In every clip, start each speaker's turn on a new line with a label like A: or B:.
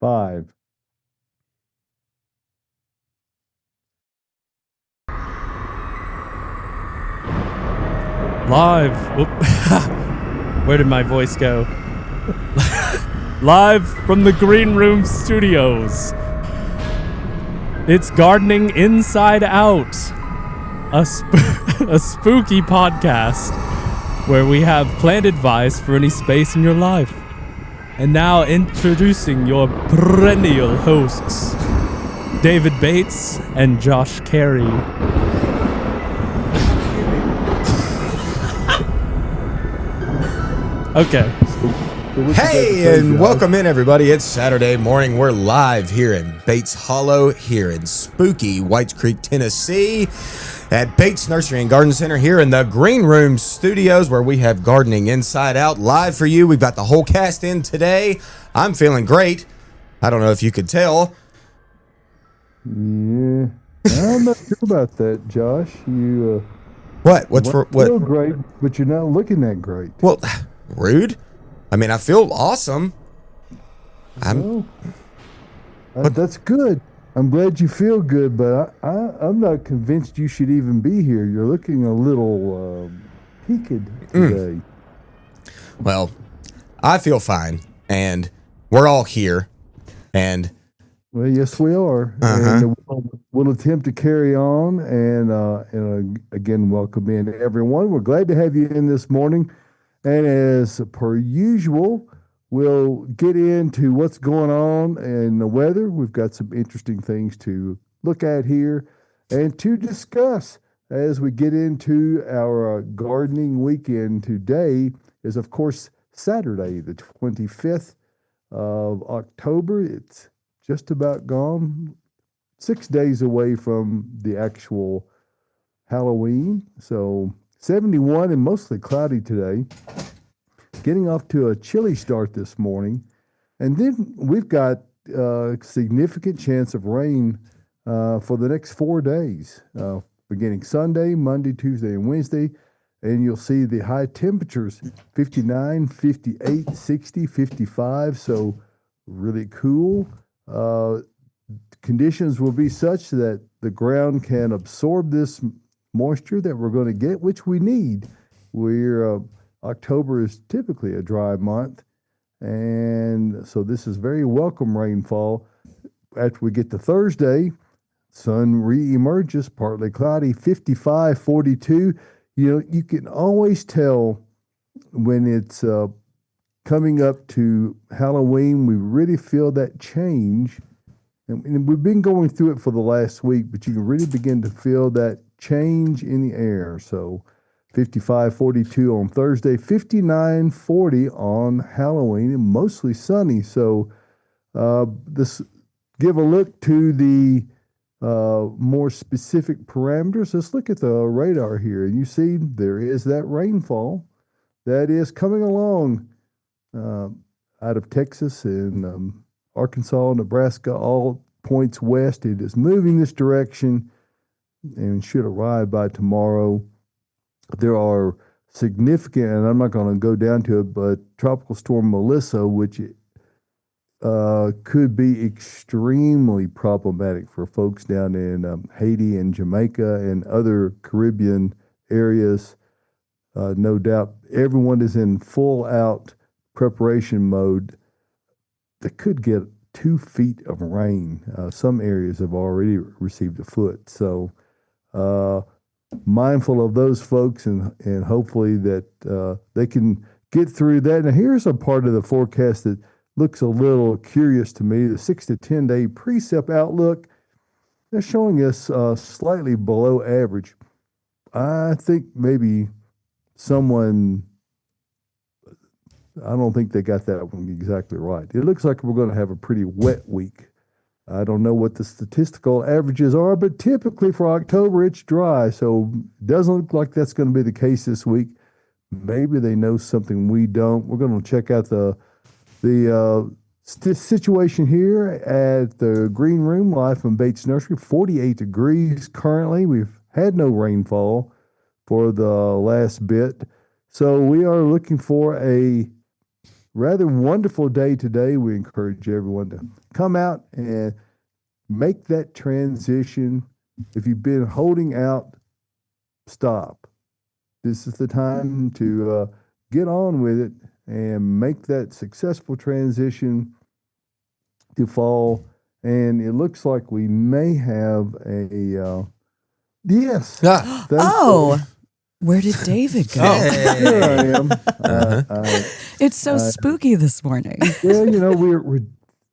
A: 5.
B: Live. Where did my voice go? Live from the Green Room Studios. It's Gardening Inside Out, a spooky podcast where we have plant advice for any space in your life. And now introducing your perennial hosts, David Bates and Josh Carey. Okay.
C: Hey, and welcome in, everybody. It's Saturday morning. We're live here in Bates Hollow, here in spooky Whites Creek, Tennessee, at Bates Nursery and Garden Center here in the Green Room Studios, where we have Gardening Inside Out live for you. We've got the whole cast in today. I'm feeling great. I don't know if you could tell.
A: Yeah, I'm not sure about that, Josh. You
C: What? What's for what?
A: feel great, but you're not looking that great.
C: Well, rude. I mean, I feel awesome.
A: Well, that's good. I'm glad you feel good, but I'm not convinced you should even be here. You're looking a little peaked today.
C: Well, I feel fine, and we're all here, and
A: Well, yes, we are. And we'll attempt to carry on and again, welcome in everyone. We're glad to have you in this morning. And as per usual, we'll get into what's going on in the weather. We've got some interesting things to look at here and to discuss as we get into our gardening weekend. Today is, of course, Saturday, the 25th of October. It's just about gone, 6 days away from the actual Halloween. So 71 and mostly cloudy today. Getting off to a chilly start this morning. And then we've got a significant chance of rain for the next 4 days, beginning Sunday, Monday, Tuesday, and Wednesday. And you'll see the high temperatures, 59, 58, 60, 55. So really cool. Conditions will be such that the ground can absorb this moisture that we're going to get, which we need. October is typically a dry month, and so this is very welcome rainfall. After we get to Thursday, sun re-emerges, partly cloudy, 55, 42. You know, you can always tell when it's coming up to Halloween. We really feel that change. And we've been going through it for the last week, but you can really begin to feel that change in the air. So 55, 42 on Thursday, 59, 40 on Halloween, and mostly sunny. So this give a look to the more specific parameters. Let's look at the radar here. And you see there is that rainfall that is coming along out of Texas and Arkansas, Nebraska, all points west. It is moving this direction and should arrive by tomorrow. There are significant, and I'm not going to go down to it, but Tropical Storm Melissa, which could be extremely problematic for folks down in Haiti and Jamaica and other Caribbean areas. No doubt everyone is in full out preparation mode. They could get 2 feet of rain. Some areas have already received a foot. So mindful of those folks and hopefully that they can get through that. Now, here's a part of the forecast that looks a little curious to me. The 6 to 10 day precip outlook, they're showing us slightly below average. I think maybe someone, I don't think they got that one exactly right. It looks like we're going to have a pretty wet week. I don't know what the statistical averages are, but typically for October, it's dry. So it doesn't look like that's going to be the case this week. Maybe they know something we don't. We're going to check out the situation here at the Green Room live from Bates Nursery. 48 degrees currently. We've had no rainfall for the last bit. So we are looking for a rather wonderful day today. We encourage everyone to come out and make that transition. If you've been holding out, stop. This is the time to get on with it and make that successful transition to fall. And it looks like we may have a yes.
D: Oh, where did David go?
A: Here I am.
D: It's so spooky this morning.
A: Well, we're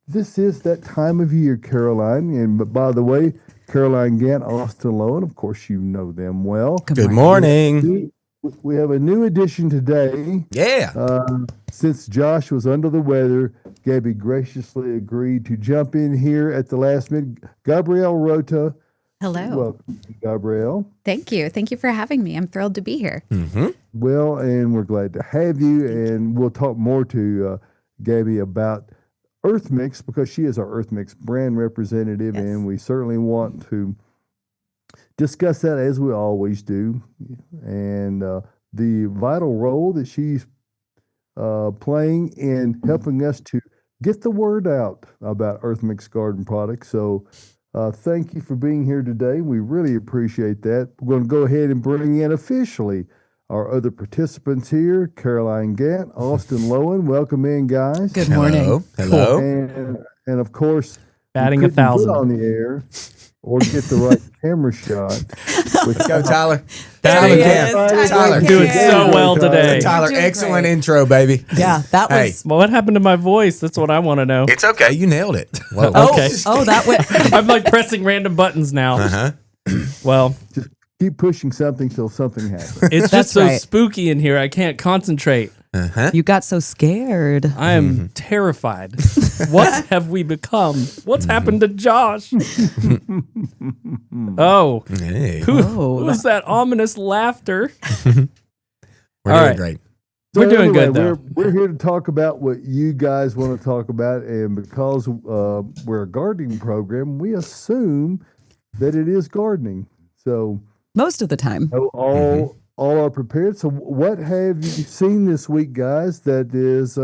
A: this is that time of year, Caroline. And but by the way, Caroline Gant, Austin Lowen, of course you know them well.
C: Good morning.
A: We have a new addition today.
C: Yeah.
A: Since Josh was under the weather, Gabby graciously agreed to jump in here at the last minute. Gabrielle Rota.
E: Hello.
A: Welcome, Gabrielle.
E: Thank you. Thank you for having me. I'm thrilled to be here.
C: Mm-hmm.
A: Well, and we're glad to have you. And we'll talk more to Gabby about Earth Mix because she is our Earth Mix brand representative.
E: Yes.
A: And we certainly want to discuss that as we always do. And the vital role that she's playing in helping us to get the word out about Earth Mix garden products. So thank you for being here today. We really appreciate that. We're going to go ahead and bring in officially our other participants here. Caroline Gant, Austin Lowen, welcome in, guys.
D: Good morning.
C: Hello.
A: And of course,
B: Batting
A: we couldn't
B: 1,000
A: put on the air or get the right camera shot.
C: Go, Tyler.
D: There he is.
C: Tyler.
B: You're doing so well today.
C: Tyler,
D: You're doing
C: excellent
D: great.
C: intro, baby.
D: Yeah, that
C: Hey.
D: was.
B: Well, what happened to my voice? That's what I want to know.
C: It's okay. You nailed it. Whoa.
B: Okay.
D: Oh, that went.
B: I'm like pressing random buttons now.
C: Uh-huh.
B: Well,
A: Just keep pushing something till something happens.
B: it's
D: That's
B: just so
D: right.
B: spooky in here. I can't concentrate.
C: Uh-huh.
D: You got so scared.
B: I am terrified. What have we become? What's happened to Josh? Oh,
C: Hey.
B: who's that ominous laughter?
C: We're
B: All
C: doing
B: right.
C: great.
B: We're doing good, though.
A: We're here to talk about what you guys want to talk about, and because we're a gardening program, we assume that it is gardening. So
D: Most of the time.
A: all are prepared. So what have you seen this week, guys, that is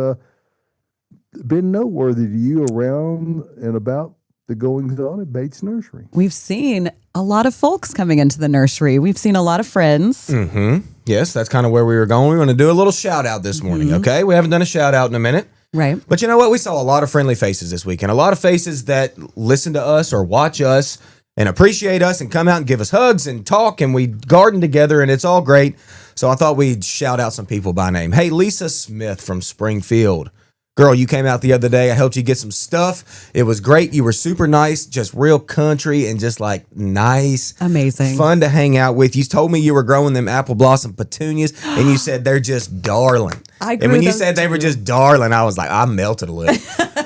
A: been noteworthy to you around and about the goings on at Bates Nursery?
D: We've seen a lot of folks coming into the nursery. We've seen a lot of friends.
C: Mm-hmm. Yes, that's kind of where we were going. We want to do a little shout out this morning, okay? We haven't done a shout out in a minute.
D: Right.
C: But you know what? We saw a lot of friendly faces this week and a lot of faces that listen to us or watch us and appreciate us and come out and give us hugs and talk, and we garden together, and it's all great. So I thought we'd shout out some people by name. Hey, Lisa Smith from Springfield. Girl, you came out the other day. I helped you get some stuff. It was great. You were super nice, just real country and just like nice.
D: Amazing.
C: Fun to hang out with. You told me you were growing them apple blossom petunias, and you said they're just darling.
D: I
C: And
D: grew
C: when you
D: those
C: said they were
D: too.
C: just darling, I was like, I melted a little.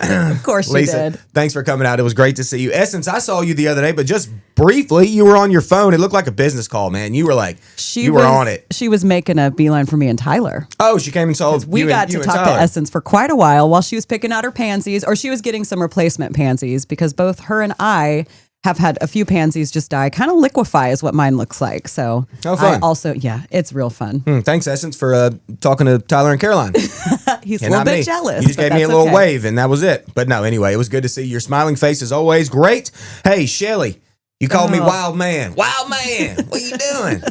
D: Of course you
C: Lisa,
D: did.
C: thanks for coming out. It was great to see you. Essence, I saw you the other day, but just briefly, you were on your phone. It looked like a business call, man. You were like, you were on it.
D: She was making a beeline for me and Tyler.
C: Oh, she came and saw
D: We
C: you
D: got
C: and,
D: to
C: you and
D: talk to
C: Tyler.
D: Essence for quite a while she was picking out her pansies, or she was getting some replacement pansies, because both her and I have had a few pansies just die. Kind of liquefy is what mine looks like. So
C: Oh, fun.
D: I also, yeah, it's real fun.
C: Thanks, Essence, for talking to Tyler and Caroline.
D: He's a
C: And
D: little
C: not
D: bit
C: me.
D: jealous.
C: You just
D: but
C: gave me a
D: that's
C: little
D: okay.
C: wave, and that was it. But no, anyway, it was good to see your smiling face as always. Great. Hey, Shelly, you called me
D: Oh.
C: wild man. Wild man, what you doing?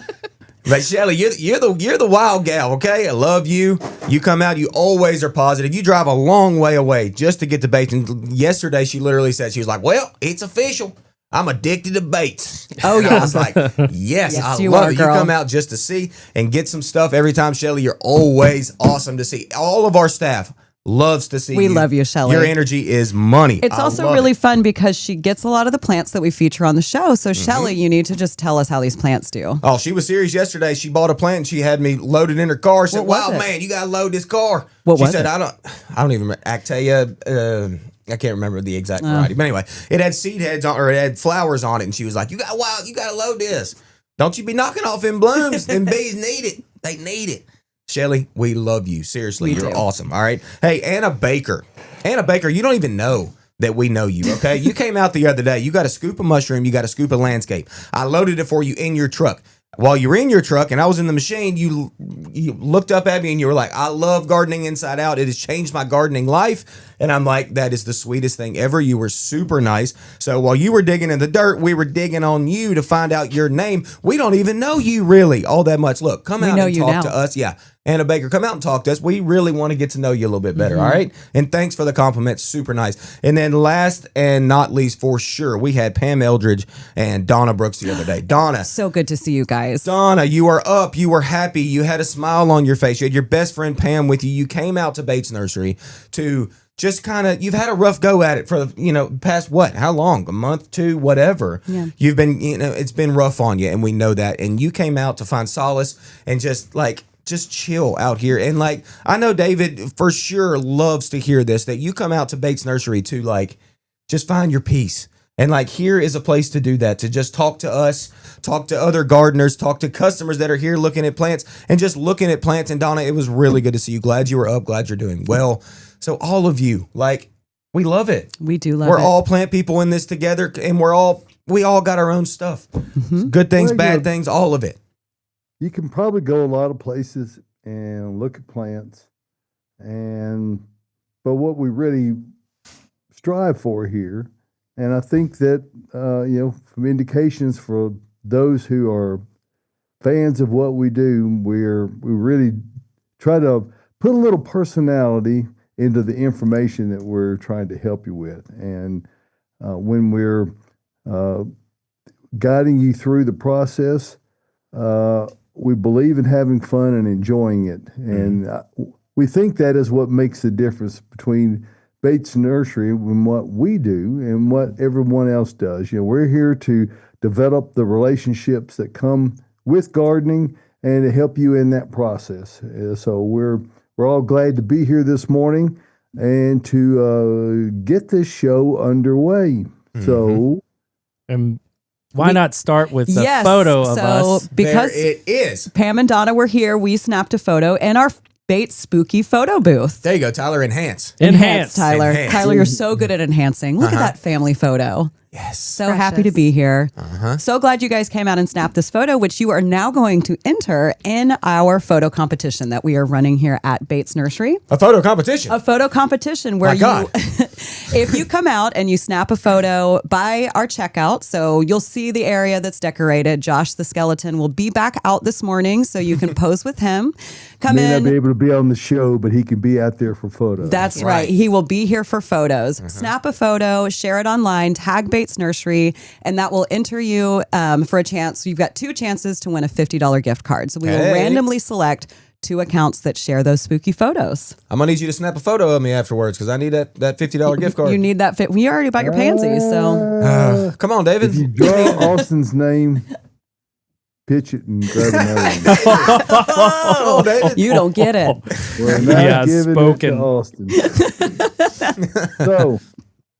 C: But Shelly, you're the wild gal, okay? I love you. You come out, you always are positive. You drive a long way away just to get to Bates. And yesterday, she literally said, she was like, well, it's official. I'm addicted to Bates.
D: Oh,
C: And
D: yeah.
C: I was like, yes,
D: Yes,
C: I
D: you
C: love
D: are,
C: it.
D: girl.
C: You come out just to see and get some stuff every time, Shelly. You're always awesome to see. All of our staff loves to see
D: We
C: you.
D: love you, Shelly.
C: Your energy is money.
D: It's
C: I
D: also
C: love
D: really
C: it.
D: fun because she gets a lot of the plants that we feature on the show. So, Shelly, you need to just tell us how these plants do.
C: Oh, she was serious yesterday. She bought a plant and she had me loaded in her car. She said,
D: What was
C: wow,
D: it?
C: man, you got to load this car.
D: What
C: she
D: was
C: said,
D: it?
C: I don't even remember. Actea, I can't remember the exact variety. But anyway, it had seed heads on, or it had flowers on it. And she was like, you got to load this. Don't you be knocking off them blooms. Them bees need it. They need it. Shelly, we love you. Seriously,
D: We
C: you're
D: do.
C: awesome. All right. Hey, Anna Baker. Anna Baker, you don't even know that we know you, okay? You came out the other day. You got a scoop of mushroom. You got a scoop of landscape. I loaded it for you in your truck. while you were in your truck and I was in the machine, you looked up at me and you were like, I love gardening inside out. It has changed my gardening life. And I'm like, that is the sweetest thing ever. You were super nice. So while you were digging in the dirt, we were digging on you to find out your name. We don't even know you really all that much. Look, come out and talk to us. Yeah. Anna Baker, come out and talk to us. We really want to get to know you a little bit better, all right? And thanks for the compliment. Super nice. And then last and not least, for sure, we had Pam Eldridge and Donna Brooks the other day. Donna.
D: So good to see you guys.
C: Donna, you are up. You were happy. You had a smile on your face. You had your best friend Pam with you. You came out to Bates Nursery to just kind of, you've had a rough go at it for, past what? How long? A month, two, whatever. Yeah. You've been, it's been rough on you, and we know that. And you came out to find solace and just chill out here. And I know David for sure loves to hear this, that you come out to Bates Nursery to just find your peace. And here is a place to do that, to just talk to us, talk to other gardeners, talk to customers that are here looking at plants and just looking at plants. And Donna, it was really good to see you. Glad you were up. Glad you're doing well. So all of you, we love it.
D: We do love it.
C: We're all plant people in this together, and we all got our own stuff. Mm-hmm. Good things, bad things, all of it.
A: You can probably go a lot of places and look at plants, but what we really strive for here, and I think that from indications for those who are fans of what we do, we really try to put a little personality into the information that we're trying to help you with, and when we're guiding you through the process. We believe in having fun and enjoying it. And we think that is what makes the difference between Bates Nursery and what we do and what everyone else does. We're here to develop the relationships that come with gardening and to help you in that process. So we're all glad to be here this morning and to get this show underway. Mm-hmm. So,
B: why not start with the photo of us?
D: Because
C: there it is.
D: Pam and Donna were here, we snapped a photo in our Bates Spooky photo booth.
C: There you go, Tyler. Enhance,
D: Tyler.
C: Enhance.
D: Tyler, you're so good at enhancing. Look at that family photo.
C: Yes.
D: So happy to be here. So glad you guys came out and snapped this photo, which you are now going to enter in our photo competition that we are running here at Bates Nursery.
C: A photo competition?
D: A photo competition where if you come out and you snap a photo by our checkout, so you'll see the area that's decorated. Josh the skeleton will be back out this morning, so you can pose with him.
A: May not be able to be on the show, but he can be out there for photos.
D: That's right. He will be here for photos. Snap a photo, share it online, tag Bates Nursery, and that will enter you for a chance. You've got 2 chances to win a $50 gift card. So we will randomly select 2 accounts that share those spooky photos.
C: I'm going to need you to snap a photo of me afterwards because I need that $50 gift card.
D: You need that fit. We already bought your pansies, so.
C: Come on, David.
A: If you draw Austin's name, pitch it and grab another one.
C: Oh, David.
D: You don't get it.
A: We're not giving it to Austin. So,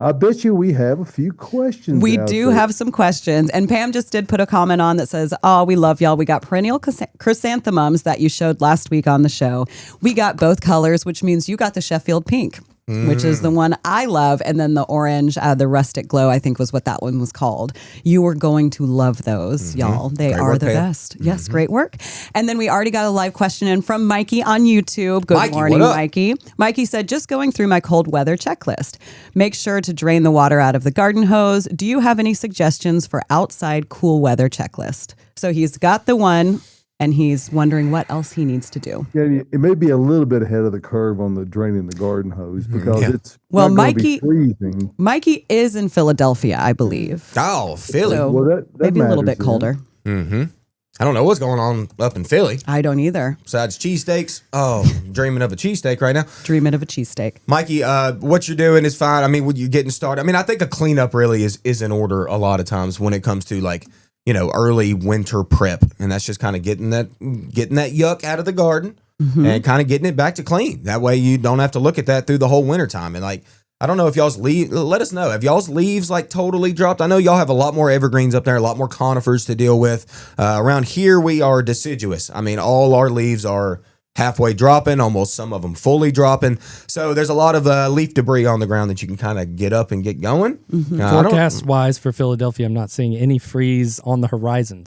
A: I bet you we have a few questions.
D: We do have some questions. And Pam just did put a comment on that says, oh, we love y'all. We got perennial chrysanthemums that you showed last week on the show. We got both colors, which means you got the Sheffield pink, which is the one I love. And then the orange, the rustic glow, I think was what that one was called. You are going to love those, y'all. They
C: great
D: are
C: work,
D: the
C: Pam.
D: best. Yes, great work. And then we already got a live question in from Mikey on YouTube. Good morning, Mikey. Mikey said, just going through my cold weather checklist. Make sure to drain the water out of the garden hose. Do you have any suggestions for outside cool weather checklist? So he's got the one, and he's wondering what else he needs to do.
A: Yeah, it may be a little bit ahead of the curve on the draining the garden hose because it's not gonna be freezing.
D: Mikey is in Philadelphia, I believe.
C: Oh, Philly.
D: So
A: that
D: maybe a little bit colder.
C: I don't know what's going on up in Philly.
D: I don't either.
C: Besides cheesesteaks. Oh, dreaming of a cheesesteak right now.
D: Dreaming of a cheesesteak.
C: Mikey, what you're doing is fine. I mean, when you're getting started, I think a cleanup really is in order a lot of times when it comes to early winter prep. And that's just kind of getting that yuck out of the garden and kind of getting it back to clean. That way you don't have to look at that through the whole winter time. And I don't know if y'all's let us know. Have y'all's leaves totally dropped? I know y'all have a lot more evergreens up there, a lot more conifers to deal with. Around here, we are deciduous. I mean, all our leaves are halfway dropping, almost some of them fully dropping. So there's a lot of leaf debris on the ground that you can kind of get up and get going.
B: Forecast-wise for Philadelphia, I'm not seeing any freeze on the horizon.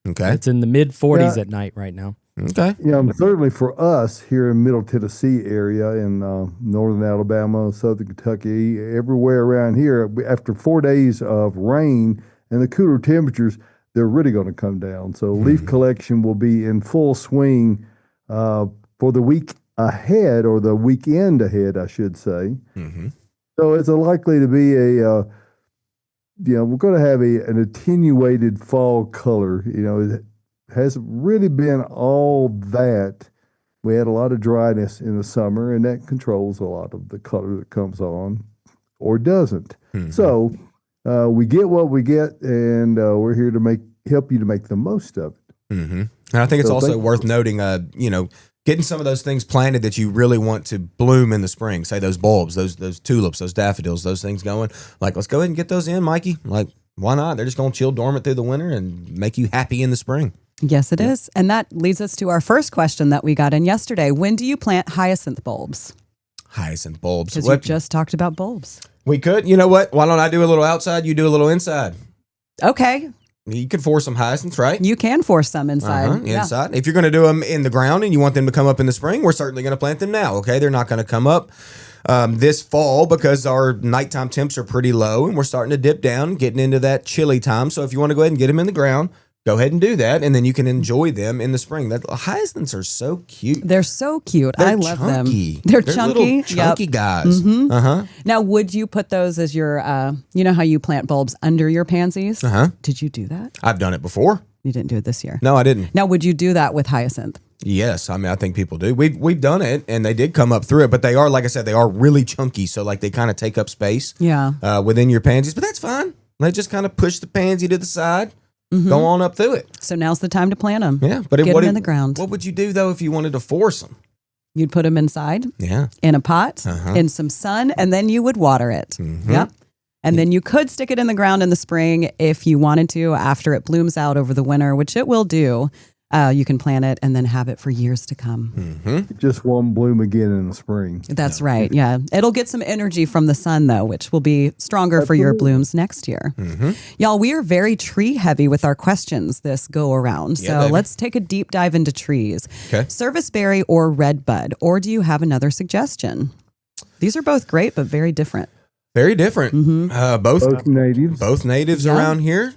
C: Okay.
B: It's in the mid 40s
A: Yeah.
B: at night right now.
C: Okay.
A: Certainly for us here in Middle Tennessee area in northern Alabama, southern Kentucky, everywhere around here, after 4 days of rain and the cooler temperatures, they're really going to come down. So leaf collection will be in full swing for the week ahead, or the weekend ahead, I should say.
C: Mm-hmm.
A: So it's likely to be we're going to have an attenuated fall color. It hasn't really been all that. We had a lot of dryness in the summer, and that controls a lot of the color that comes on or doesn't.
C: Mm-hmm.
A: So we get what we get, and we're here to help you to make the most of it.
C: Mm-hmm. And I think it's
A: So
C: also worth noting, getting some of those things planted that you really want to bloom in the spring. Say those bulbs, those tulips, those daffodils, those things going. Like, let's go ahead and get those in, Mikey. Like, why not? They're just going to chill dormant through the winter and make you happy in the spring.
D: Yes, it is. And that leads us to our first question that we got in yesterday. When do you plant hyacinth bulbs?
C: Hyacinth bulbs.
D: Because you just talked about bulbs.
C: We could. You know what? Why don't I do a little outside? You do a little inside.
D: Okay.
C: You could force some hyacinths, right?
D: You can force some inside. Yeah.
C: Inside. If you're going to do them in the ground and you want them to come up in the spring, we're certainly going to plant them now. Okay, they're not going to come up this fall because our nighttime temps are pretty low and we're starting to dip down, getting into that chilly time. So if you want to go ahead and get them in the ground, go ahead and do that, and then you can enjoy them in the spring. Hyacinths are so cute.
D: They're so cute.
C: They're
D: I love
C: chunky.
D: them. They're chunky.
C: Little chunky guys.
D: Mm-hmm.
C: Uh-huh.
D: Now, would you put those as your, you know how you plant bulbs under your pansies?
C: Uh-huh.
D: Did you do that?
C: I've done it before.
D: You didn't do it this year.
C: No, I didn't.
D: Now, would you do that with hyacinth?
C: Yes, I mean, I think people do. We've done it, and they did come up through it, but they are, like I said, they are really chunky, so like they kind of take up space within your pansies, but that's fine. They just kind of push the pansy to the side. Mm-hmm. Go on up through it.
D: So now's the time to plant them.
C: Yeah, but
D: get them in the ground.
C: What would you do though if you wanted to force them?
D: You'd put them inside.
C: Yeah,
D: in a pot, in some sun, and then you would water it.
C: Mm-hmm.
D: Yep. And then you could stick it in the ground in the spring if you wanted to. After it blooms out over the winter, which it will do, you can plant it and then have it for years to come.
C: Mm-hmm.
A: It just won't bloom again in the spring.
D: That's right. Yeah. It'll get some energy from the sun, though, which will be stronger for your blooms next year.
C: Mm-hmm.
D: Y'all, we are very tree heavy with our questions this go around. So let's take a deep dive into trees.
C: Okay.
D: Serviceberry or redbud, or do you have another suggestion? These are both great, but very different.
C: Very different.
D: Mm-hmm.
C: Both
A: natives.
C: Both natives around here.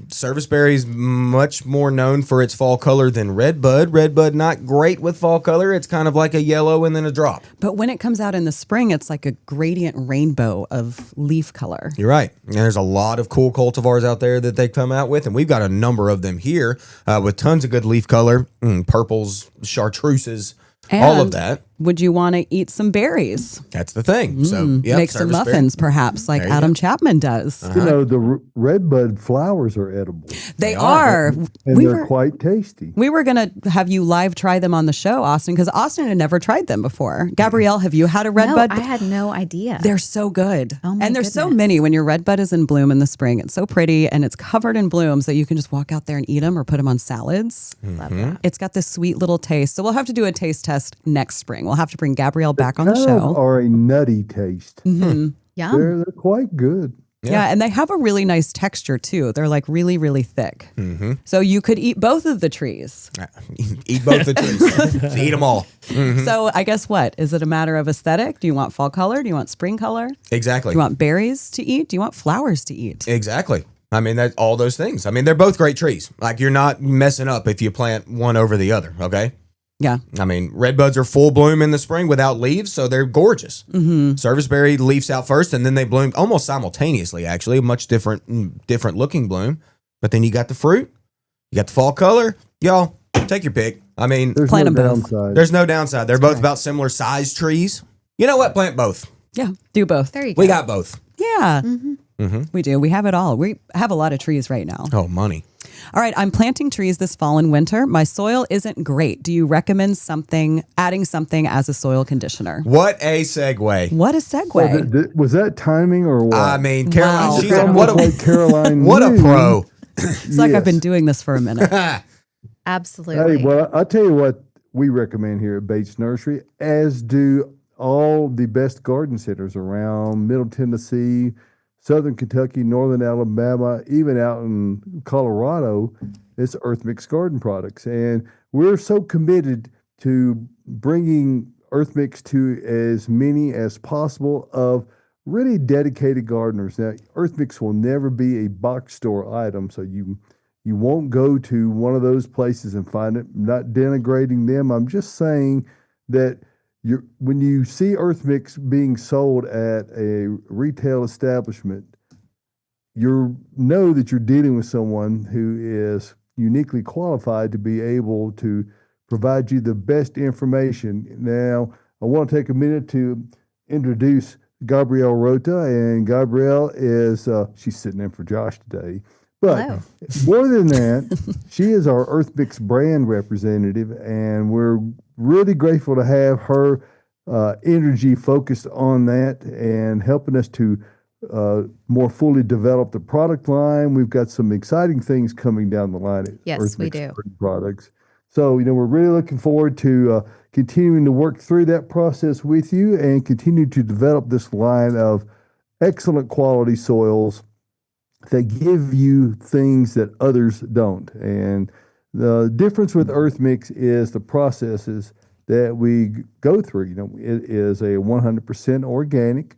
C: Serviceberry is much more known for its fall color than redbud. Redbud not great with fall color. It's kind of like a yellow and then a drop.
D: But when it comes out in the spring, it's like a gradient rainbow of leaf color.
C: You're right. And there's a lot of cool cultivars out there that they come out with, and we've got a number of them here with tons of good leaf color, purples, chartreuses, all of that.
D: Would you want to eat some berries?
C: That's the thing. So
D: make some muffins, perhaps, like Adam Chapman does.
A: The redbud flowers are edible.
D: They are.
A: And they're quite tasty.
D: We were going to have you live try them on the show, Austin, because Austin had never tried them before. Gabrielle, have you had a redbud?
E: No, I had no idea.
D: They're so good.
E: Oh my
D: and there's so
E: goodness.
D: many when your redbud is in bloom in the spring. It's so pretty and it's covered in blooms that you can just walk out there and eat them or put them on salads.
E: Love that.
D: It's got this sweet little taste. So we'll have to do a taste test next spring. We'll have to bring Gabrielle back on the show.
A: Are a nutty taste.
E: Yum.
A: They're quite good.
D: Yeah, and they have a really nice texture too. They're like really, really thick. So you could eat both of the trees.
C: Eat both the trees. Just eat them all.
D: So I guess what? Is it a matter of aesthetic? Do you want fall color? Do you want spring color?
C: Exactly.
D: Do you want berries to eat? Do you want flowers to eat?
C: Exactly. I mean, that's all those things. I mean, they're both great trees. Like, you're not messing up if you plant one over the other, okay?
D: Yeah.
C: I mean, redbuds are full bloom in the spring without leaves, so they're gorgeous. Serviceberry leaves out first, and then they bloom almost simultaneously, actually. A much different looking bloom. But then you got the fruit, you got the fall color. Y'all, take your pick. I mean,
A: There's
D: Plant
A: no
D: them both.
A: downside.
C: there's no downside. They're both about similar size trees. You know what? Plant both.
D: Yeah. Do both.
E: There you go.
C: We got both.
D: Yeah. We do. We have it all. We have a lot of trees right now.
C: Oh, money.
D: All right. I'm planting trees this fall and winter. My soil isn't great. Do you recommend adding something as a soil conditioner?
C: What a segue.
D: What a segue.
A: Was that timing or what?
C: I mean, Caroline,
D: Wow.
C: she's
A: It's almost
C: what a
A: like Caroline
C: what a
A: knew.
C: pro.
D: It's like I've been doing this for a minute.
E: Absolutely.
A: Hey, well, I'll tell you what we recommend here at Bates Nursery, as do all the best garden centers around Middle Tennessee, Southern Kentucky, Northern Alabama, even out in Colorado. it's Earth Mix Garden Products. And we're so committed to bringing Earth Mix to as many as possible of really dedicated gardeners. Now, Earth Mix will never be a box store item, so you won't go to one of those places and find it. I'm not denigrating them. I'm just saying that when you see Earth Mix being sold at a retail establishment, you know that you're dealing with someone who is uniquely qualified to be able to provide you the best information. Now, I want to take a minute to introduce Gabrielle Rota, and Gabrielle is she's sitting in for Josh today. But
E: Hello.
A: more than that, she is our Earth Mix brand representative, and we're really grateful to have her energy focused on that and helping us to more fully develop the product line. We've got some exciting things coming down the line at
E: Yes,
A: Earth
E: we
A: Mix
E: do.
A: Garden Products. So, we're really looking forward to continuing to work through that process with you and continue to develop this line of excellent quality soils that give you things that others don't. And the difference with Earth Mix is the processes that we go through. It is a 100% organic.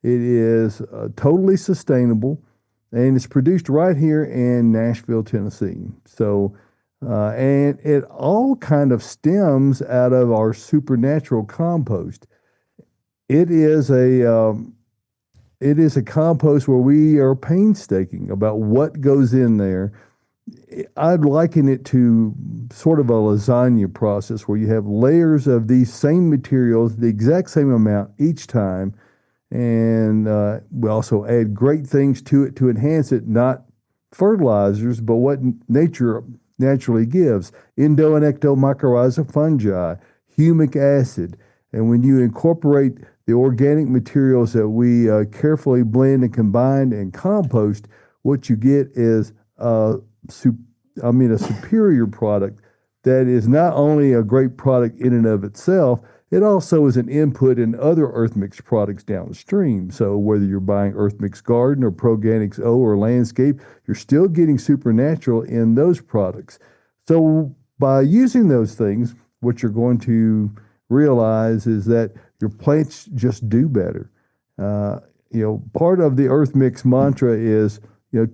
A: It is totally sustainable, and it's produced right here in Nashville, Tennessee. So, and it all kind of stems out of our supernatural compost. It is a compost where we are painstaking about what goes in there. I'd liken it to sort of a lasagna process where you have layers of these same materials, the exact same amount each time. And we also add great things to it to enhance it, not fertilizers, but what nature naturally gives. Endo and ectomycorrhiza fungi, humic acid. And when you incorporate the organic materials that we carefully blend and combine and compost, what you get is a superior product that is not only a great product in and of itself, it also is an input in other Earth Mix products downstream. So whether you're buying Earth Mix Garden or Proganics O or Landscape, you're still getting supernatural in those products. So by using those things, what you're going to realize is that your plants just do better. Part of the Earth Mix mantra is,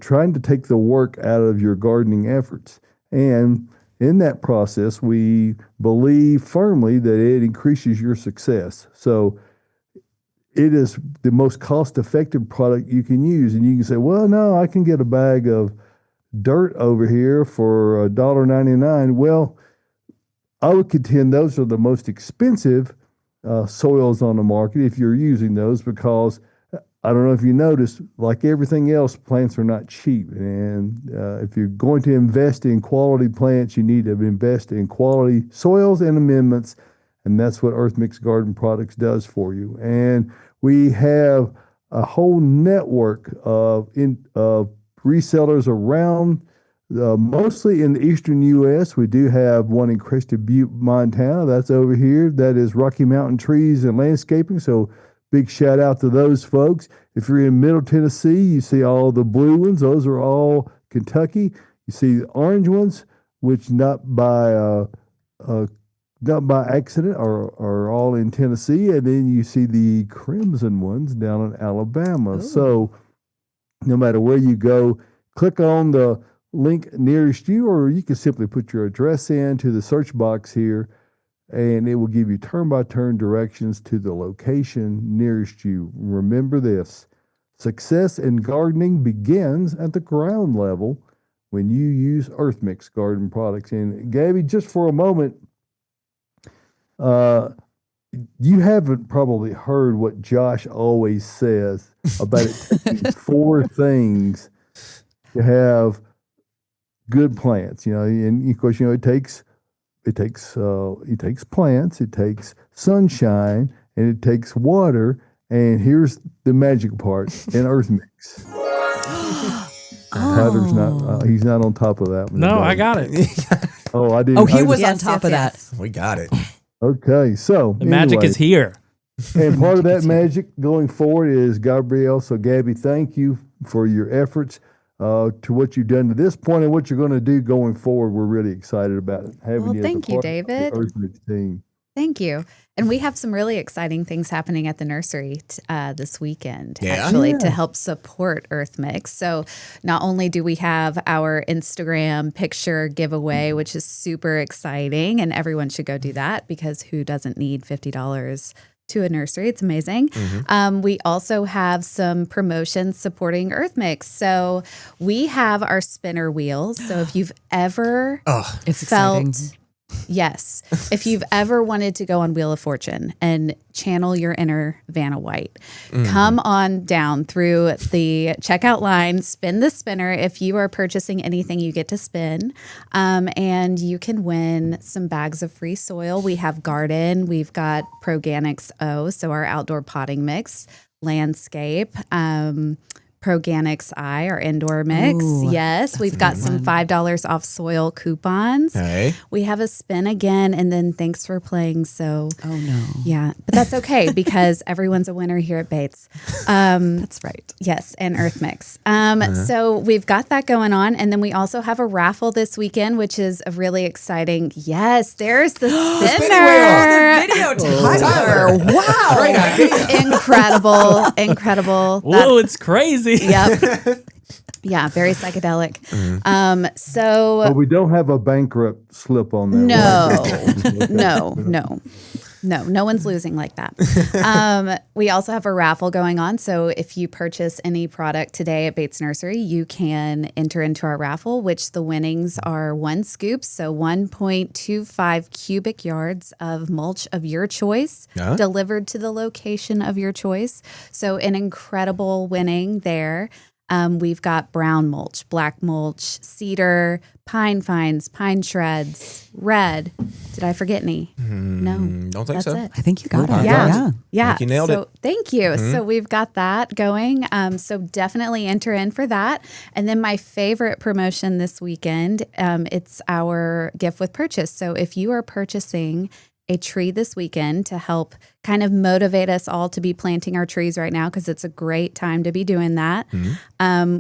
A: trying to take the work out of your gardening efforts. And in that process, we believe firmly that it increases your success. So it is the most cost-effective product you can use. And you can say, well, no, I can get a bag of dirt over here for $1.99. Well, I would contend those are the most expensive soils on the market if you're using those, because I don't know if you noticed, like everything else, plants are not cheap. And if you're going to invest in quality plants, you need to invest in quality soils and amendments. And that's what Earth Mix Garden Products does for you. And we have a whole network of resellers around, mostly in the eastern U.S. We do have one in Crested Butte, Montana. That's over here. That is Rocky Mountain Trees and Landscaping. So big shout out to those folks. If you're in Middle Tennessee, you see all the blue ones. Those are all Kentucky. You see the orange ones, which not by accident are all in Tennessee. And then you see the crimson ones down in Alabama.
E: Ooh.
A: So no matter where you go, click on the link nearest you, or you can simply put your address into the search box here, and it will give you turn-by-turn directions to the location nearest you. Remember this: success in gardening begins at the ground level when you use Earth Mix Garden Products. And Gabby, just for a moment, you haven't probably heard what Josh always says about it taking 4 things to have good plants. And of course, it takes plants, it takes sunshine, and it takes water. And here's the magic part in Earth Mix. Tyler's not, he's not on top of that one.
B: No, I got it.
A: Oh, I did.
D: Oh, he was
E: Yes,
D: on top
E: yes,
D: of
E: yes.
D: that.
C: We got it.
A: Okay, so
B: The magic is here.
A: And part of that magic going forward is Gabrielle. So, Gabby, thank you for your efforts. to what you've done to this point and what you're going to do going forward. We're really excited about it. Having
E: Well,
A: you as a
E: thank you,
A: part of the
E: David.
A: Earthmix team.
E: Thank you. And we have some really exciting things happening at the nursery this weekend,
C: Yeah?
E: actually, to help support Earthmix. So not only do we have our Instagram picture giveaway, which is super exciting, and everyone should go do that because who doesn't need $50 to a nursery? It's amazing. We also have some promotions supporting Earthmix. So we have our spinner wheels. So if you've ever
D: It's
E: felt
D: exciting.
E: Yes. If you've ever wanted to go on Wheel of Fortune and channel your inner Vanna White, come on down through the checkout line, spin the spinner. If you are purchasing anything, you get to spin. And you can win some bags of free soil. We have garden. We've got Proganics O, so our outdoor potting mix, landscape, Proganics I, our indoor mix.
D: Ooh,
E: Yes, we've got some $5 off soil coupons.
C: Hey.
E: We have a spin again, and then thanks for playing. So,
D: Oh no.
E: yeah, but that's okay because everyone's a winner here at Bates.
D: That's right.
E: Yes, and Earth Mix. So we've got that going on, and then we also have a raffle this weekend, which is a really exciting. Yes, there's the spinner.
D: Video
C: Tyler.
D: Wow.
C: Great idea.
E: Incredible.
B: Whoa, it's crazy.
E: Yep. Yeah, very psychedelic. So
A: But we don't have a bankrupt slip on that.
E: No one's losing like that. We also have a raffle going on. So if you purchase any product today at Bates Nursery, you can enter into our raffle, which the winnings are 1 scoop. So 1.25 cubic yards of mulch of your choice delivered to the location of your choice. So an incredible winning there. We've got brown mulch, black mulch, cedar, pine fines, pine shreds, red. Did I forget any? No.
C: Don't think
E: That's
C: so.
E: it.
D: I think you got it.
E: Yeah. Yeah.
C: Think you nailed
E: so
C: it.
E: Thank you. So we've got that going. So definitely enter in for that. And then my favorite promotion this weekend, it's our gift with purchase. So if you are purchasing a tree this weekend to help kind of motivate us all to be planting our trees right now, because it's a great time to be doing that.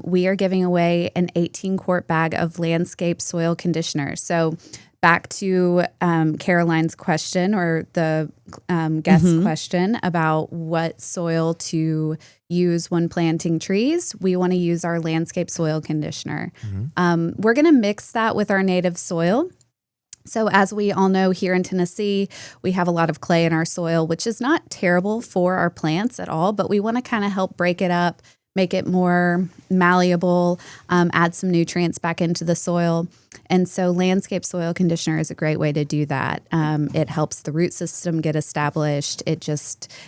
E: We are giving away an 18-quart bag of landscape soil conditioner. So back to Caroline's question, or the guest's question about what soil to use when planting trees, we want to use our landscape soil conditioner. We're going to mix that with our native soil. So as we all know, here in Tennessee, we have a lot of clay in our soil, which is not terrible for our plants at all, but we want to kind of help break it up, make it more malleable, add some nutrients back into the soil. And so landscape soil conditioner is a great way to do that. It helps the root system get established. It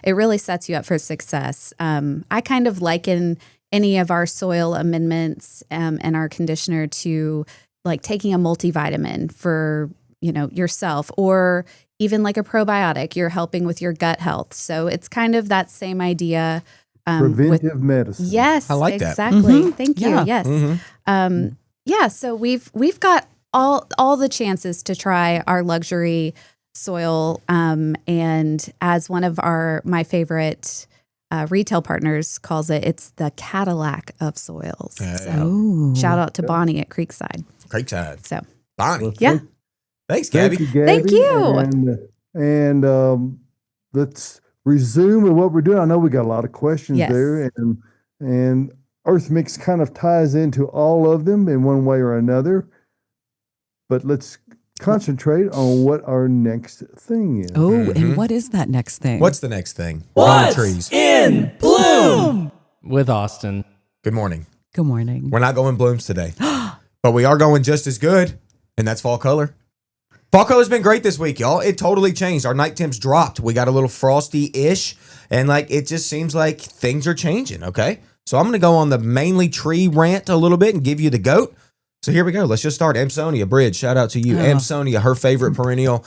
E: really sets you up for success. I kind of liken any of our soil amendments and our conditioner to like taking a multivitamin for yourself, or even like a probiotic. You're helping with your gut health. So it's kind of that same idea.
A: Preventive medicine.
E: Yes,
C: I like that.
E: exactly. Thank you.
D: Yeah.
E: Yes. Yeah. So we've got all the chances to try our luxury soil. And as one of my favorite retail partners calls it, it's the Cadillac of soils. So shout out to Bonnie at Creekside.
C: Creekside.
E: So
C: Bonnie.
E: yeah.
C: Thanks, Gabby.
A: Thank you, Gabby.
E: Thank you.
A: And let's resume with what we're doing. I know we got a lot of questions
E: Yes.
A: there, and Earth Mix kind of ties into all of them in one way or another. But let's concentrate on what our next thing is.
D: Oh, and what is that next thing?
C: What's the next thing?
B: What's
C: Trees.
B: in bloom? With Austin.
C: Good morning.
D: Good morning.
C: We're not going blooms today, but we are going just as good, and that's fall color. Fall color's been great this week, y'all. It totally changed. Our night temps dropped. We got a little frosty-ish, and it just seems like things are changing, okay? So I'm going to go on the mainly tree rant a little bit and give you the GOAT. So here we go. Let's just start. Amsonia Bridge, shout out to you. Amsonia, her favorite perennial.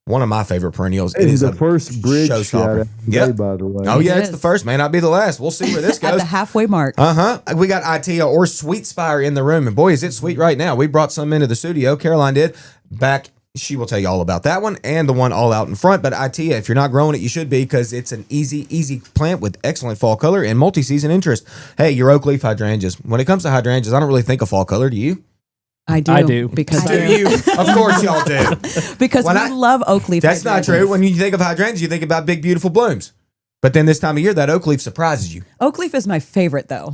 C: One of my favorite perennials.
A: It is the first bridge shout out today, by the way.
C: Oh, yeah,
D: It
C: it's
D: is.
C: the first. May not be the last. We'll see where this
D: At
C: goes.
D: the halfway mark.
C: We got Itea or Sweet Spire in the room. And boy, is it sweet right now. We brought some into the studio. Caroline did back She will tell you all about that one and the one all out in front. But I tell you, if you're not growing it, you should be, because it's an easy plant with excellent fall color and multi-season interest. Hey, your oak leaf hydrangeas. When it comes to hydrangeas, I don't really think of fall color. Do you?
D: I do. Because
C: Do you? Of course y'all do.
D: Because we love oak leaf.
C: That's not true. When you think of hydrangeas, you think about big, beautiful blooms. But then this time of year, that oak leaf surprises you.
D: Oak leaf is my favorite, though.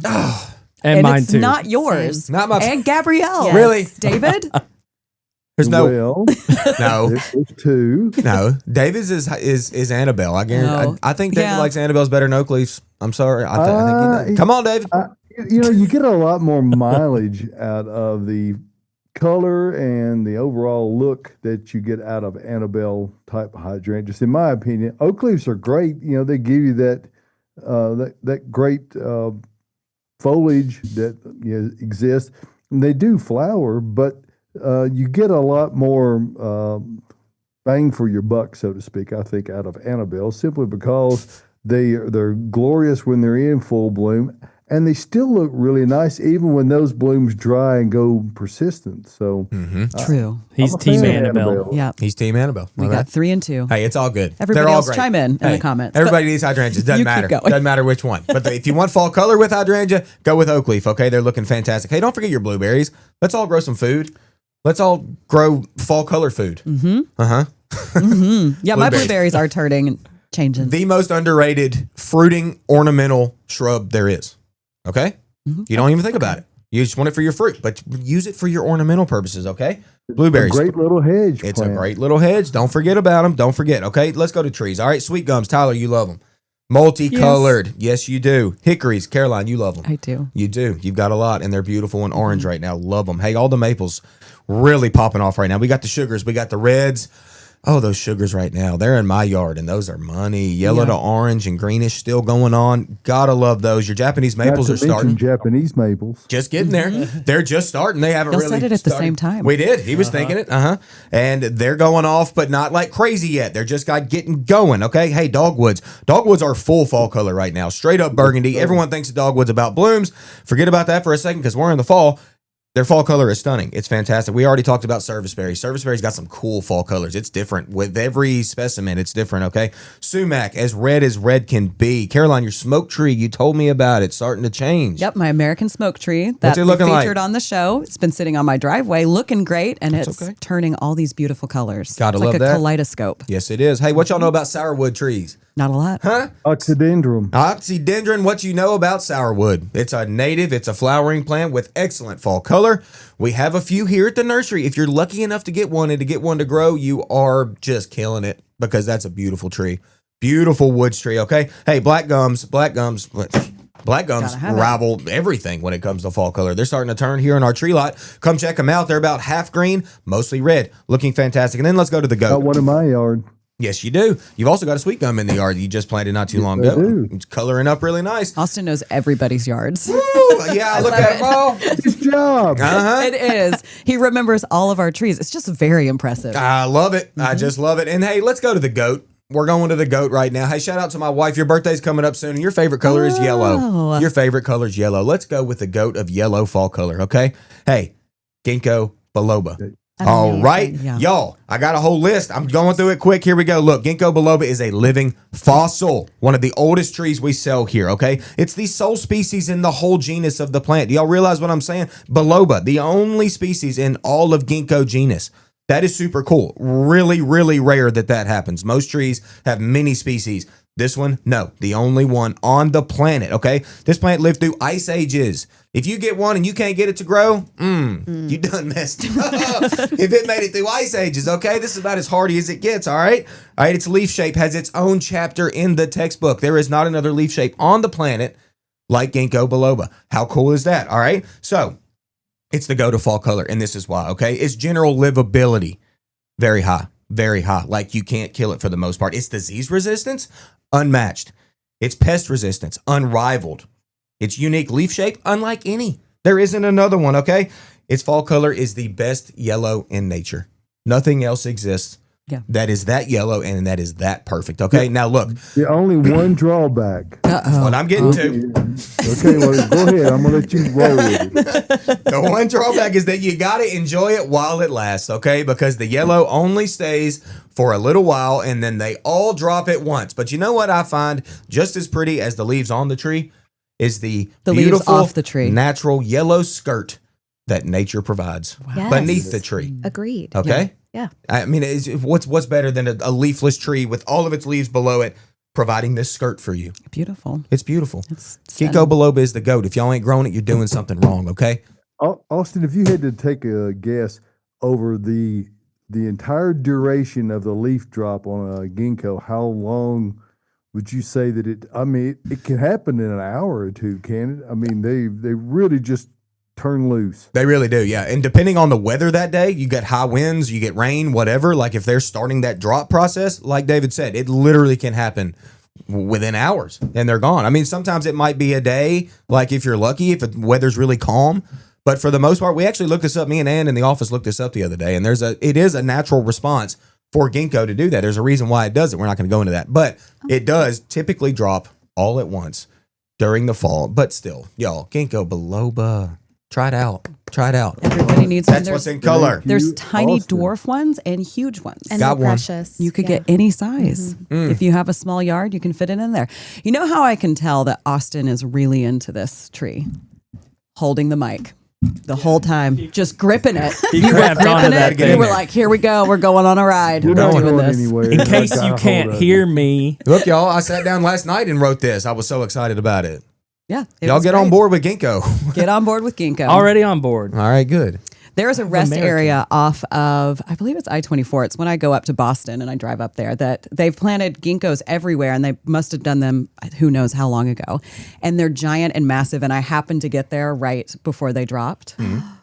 B: And mine
D: it's
B: too.
D: not yours.
C: Not my
D: And Gabrielle.
E: Yes.
C: Really?
D: David?
C: There's no.
A: Well,
C: No.
A: there's two.
C: No. David's is Annabelle. I guarantee.
D: No.
C: I think David
D: Yeah.
C: likes Annabelle's better than oak leaves. I'm sorry. I think you know. Come on, David.
A: You get a lot more mileage out of the color and the overall look that you get out of Annabelle type hydrangeas. In my opinion, oak leaves are great. They give you that great foliage that exists. And they do flower, but you get a lot more bang for your buck, so to speak, I think, out of Annabelle, simply because they're glorious when they're in full bloom, and they still look really nice even when those blooms dry and go persistent. So
D: True.
B: He's
A: I'm a
B: Team
A: fan of
B: Annabelle.
D: Yeah.
C: He's Team Annabelle.
D: We
C: All
D: got
C: right.
D: 3 and 2.
C: Hey, it's all good.
D: Everybody
C: They're all
D: else
C: great.
D: chime in the comments.
C: Everybody needs hydrangeas. Doesn't
D: You keep
C: matter.
D: going.
C: Doesn't matter which one. But if you want fall color with hydrangea, go with oak leaf. Okay, they're looking fantastic. Hey, don't forget your blueberries. Let's all grow some food. Let's all grow fall color food.
D: Yeah, my
C: Blueberries.
D: blueberries are turning and changing.
C: The most underrated fruiting ornamental shrub there is. Okay, you don't even think about it. You just want it for your fruit, but use it for your ornamental purposes. Okay, blueberries.
A: Great little hedge
C: It's
A: plant.
C: a great little hedge. Don't forget about them. Don't forget. Okay, let's go to trees. All right, sweet gums. Tyler, you love them. Multicolored. Yes, you do. Hickories. Caroline, you love them.
D: I do.
C: You do. You've got a lot, and they're beautiful and orange right now. Love them. Hey, all the maples really popping off right now. We got the sugars. We got the reds. Oh, those sugars right now. They're in my yard, and those are money. Yellow to orange and greenish still going on. Gotta love those. Your Japanese maples
A: Not
C: are
A: to mention
C: starting.
A: Japanese maples.
C: Just getting there. They're just starting. They haven't
D: Y'all
C: really
D: said it at the
C: started.
D: same time.
C: We did. He was thinking it. And they're going off, but not like crazy yet. They're just getting going. Okay. Hey, dogwoods. Dogwoods are full fall color right now. Straight up burgundy. Everyone thinks the dogwoods about blooms. Forget about that for a second because we're in the fall. Their fall color is stunning. It's fantastic. We already talked about serviceberry. Serviceberry's got some cool fall colors. It's different. With every specimen, it's different, okay? Sumac, as red can be. Caroline, your smoke tree, you told me about it, starting to change.
D: Yep, my American smoke tree that
C: it
D: we
C: looking like?
D: featured on the show. It's been sitting on my driveway, looking great, and
C: That's
D: it's
C: okay.
D: turning all these beautiful colors.
C: Gotta
D: it's
C: love
D: like a
C: that.
D: kaleidoscope.
C: Yes, it is. Hey, what y'all know about sourwood trees?
D: Not a lot.
C: Huh?
A: Oxydendrum.
C: Oxydendron, what you know about sourwood. It's a native, it's a flowering plant with excellent fall color. We have a few here at the nursery. If you're lucky enough to get one and to get one to grow, you are just killing it because that's a beautiful tree. Beautiful woods tree, okay? Hey, black gums rival everything when it comes to fall color. They're starting to turn here in our tree lot. Come check them out. They're about half green, mostly red, looking fantastic. And then let's go to the goat.
A: Got one in my yard.
C: Yes, you do. You've also got a sweet gum in the yard that you just planted not too long
A: I
C: ago.
A: do.
C: It's coloring up really nice.
D: Austin knows everybody's yards.
C: Ooh, yeah, look at them all.
A: Good job.
D: It is. He remembers all of our trees. It's just very impressive.
C: I love it. I just love it. And hey, let's go to the goat. We're going to the goat right now. Hey, shout out to my wife. Your birthday's coming up soon, and your favorite color is yellow. Your favorite color is yellow. Let's go with the goat of yellow fall color, okay? Hey, ginkgo biloba. All
D: Amazing.
C: right,
D: Yeah.
C: y'all, I got a whole list. I'm going through it quick. Here we go. Look, ginkgo biloba is a living fossil, one of the oldest trees we sell here, okay? It's the sole species in the whole genus of the plant. Do y'all realize what I'm saying? Biloba, the only species in all of ginkgo genus. That is super cool. Really, really rare that happens. Most trees have many species. This one, no, the only one on the planet, okay? This plant lived through ice ages. If you get one and you can't get it to grow, you done messed up. If it made it through ice ages, okay? This is about as hardy as it gets, all right? All right, its leaf shape has its own chapter in the textbook. There is not another leaf shape on the planet like ginkgo biloba. How cool is that, all right? So, it's the go-to fall color, and this is why, okay? Its general livability, very high. Very high. Like you can't kill it for the most part. Its disease resistance, unmatched. Its pest resistance, unrivaled. Its unique leaf shape, unlike any. There isn't another one, okay? Its fall color is the best yellow in nature. Nothing else exists
D: Yeah.
C: That is that yellow and that is that perfect. Okay. Now look,
A: The only one drawback.
C: that's what I'm getting to.
A: Okay, well, go ahead. I'm gonna let you roll with it.
C: The one drawback is that you got to enjoy it while it lasts, okay? Because the yellow only stays for a little while and then they all drop at once. But you know what I find just as pretty as the leaves on the tree is the
D: leaves
C: beautiful
D: off the tree.
C: natural yellow skirt that nature provides
E: Yes.
C: beneath the tree.
E: Agreed.
C: Okay?
E: Yeah.
C: I mean, what's better than a leafless tree with all of its leaves below it providing this skirt for you?
D: Beautiful.
C: It's beautiful.
D: It's
C: Ginkgo biloba is the goat. If y'all ain't growing it, you're doing something wrong, okay?
A: Austin, if you had to take a guess over the entire duration of the leaf drop on a ginkgo, how long would you say that it? I mean, it can happen in an hour or two, can it? I mean, they really just turn loose.
C: They really do, yeah. And depending on the weather that day, you get high winds, you get rain, whatever. Like if they're starting that drop process, like David said, it literally can happen within hours and they're gone. I mean, sometimes it might be a day, like if you're lucky, if the weather's really calm. But for the most part, we actually looked this up. Me and Ann in the office looked this up the other day, and it is a natural response for ginkgo to do that. There's a reason why it does it. We're not going to go into that, but it does typically drop all at once during the fall. But still, y'all, ginkgo biloba. Try it out. Try it out.
D: Everybody needs one.
C: That's what's in color.
D: There's
A: You,
D: tiny
A: Austin.
D: dwarf ones and huge ones.
E: And
C: Got
E: they're
C: one.
E: precious.
D: You could
E: Yeah.
D: get any size. If you have a small yard, you can fit it in there. You know how I can tell that Austin is really into this tree? Holding the mic the whole time, just gripping it.
B: He
D: You were
B: grabbed onto
D: gripping
B: that
D: it.
B: thing.
D: You were like, here we go. We're going on a ride.
A: You're
D: We're
A: not
D: doing
A: going
D: this.
A: anywhere.
B: In
A: I
B: case
A: got
B: you
A: hold
B: can't
A: of
B: hear
A: it.
B: me,
C: Look, y'all, I sat down last night and wrote this. I was so excited about it.
D: Yeah. it
C: Y'all
D: was
C: get on
D: great.
C: board with ginkgo.
D: Get on board with ginkgo.
B: already on board.
C: All right, good.
D: There is a rest
B: American.
D: area off of, I believe it's I-24. It's when I go up to Boston and I drive up there that they've planted ginkgos everywhere and they must have done them who knows how long ago. And they're giant and massive. And I happened to get there right before they dropped.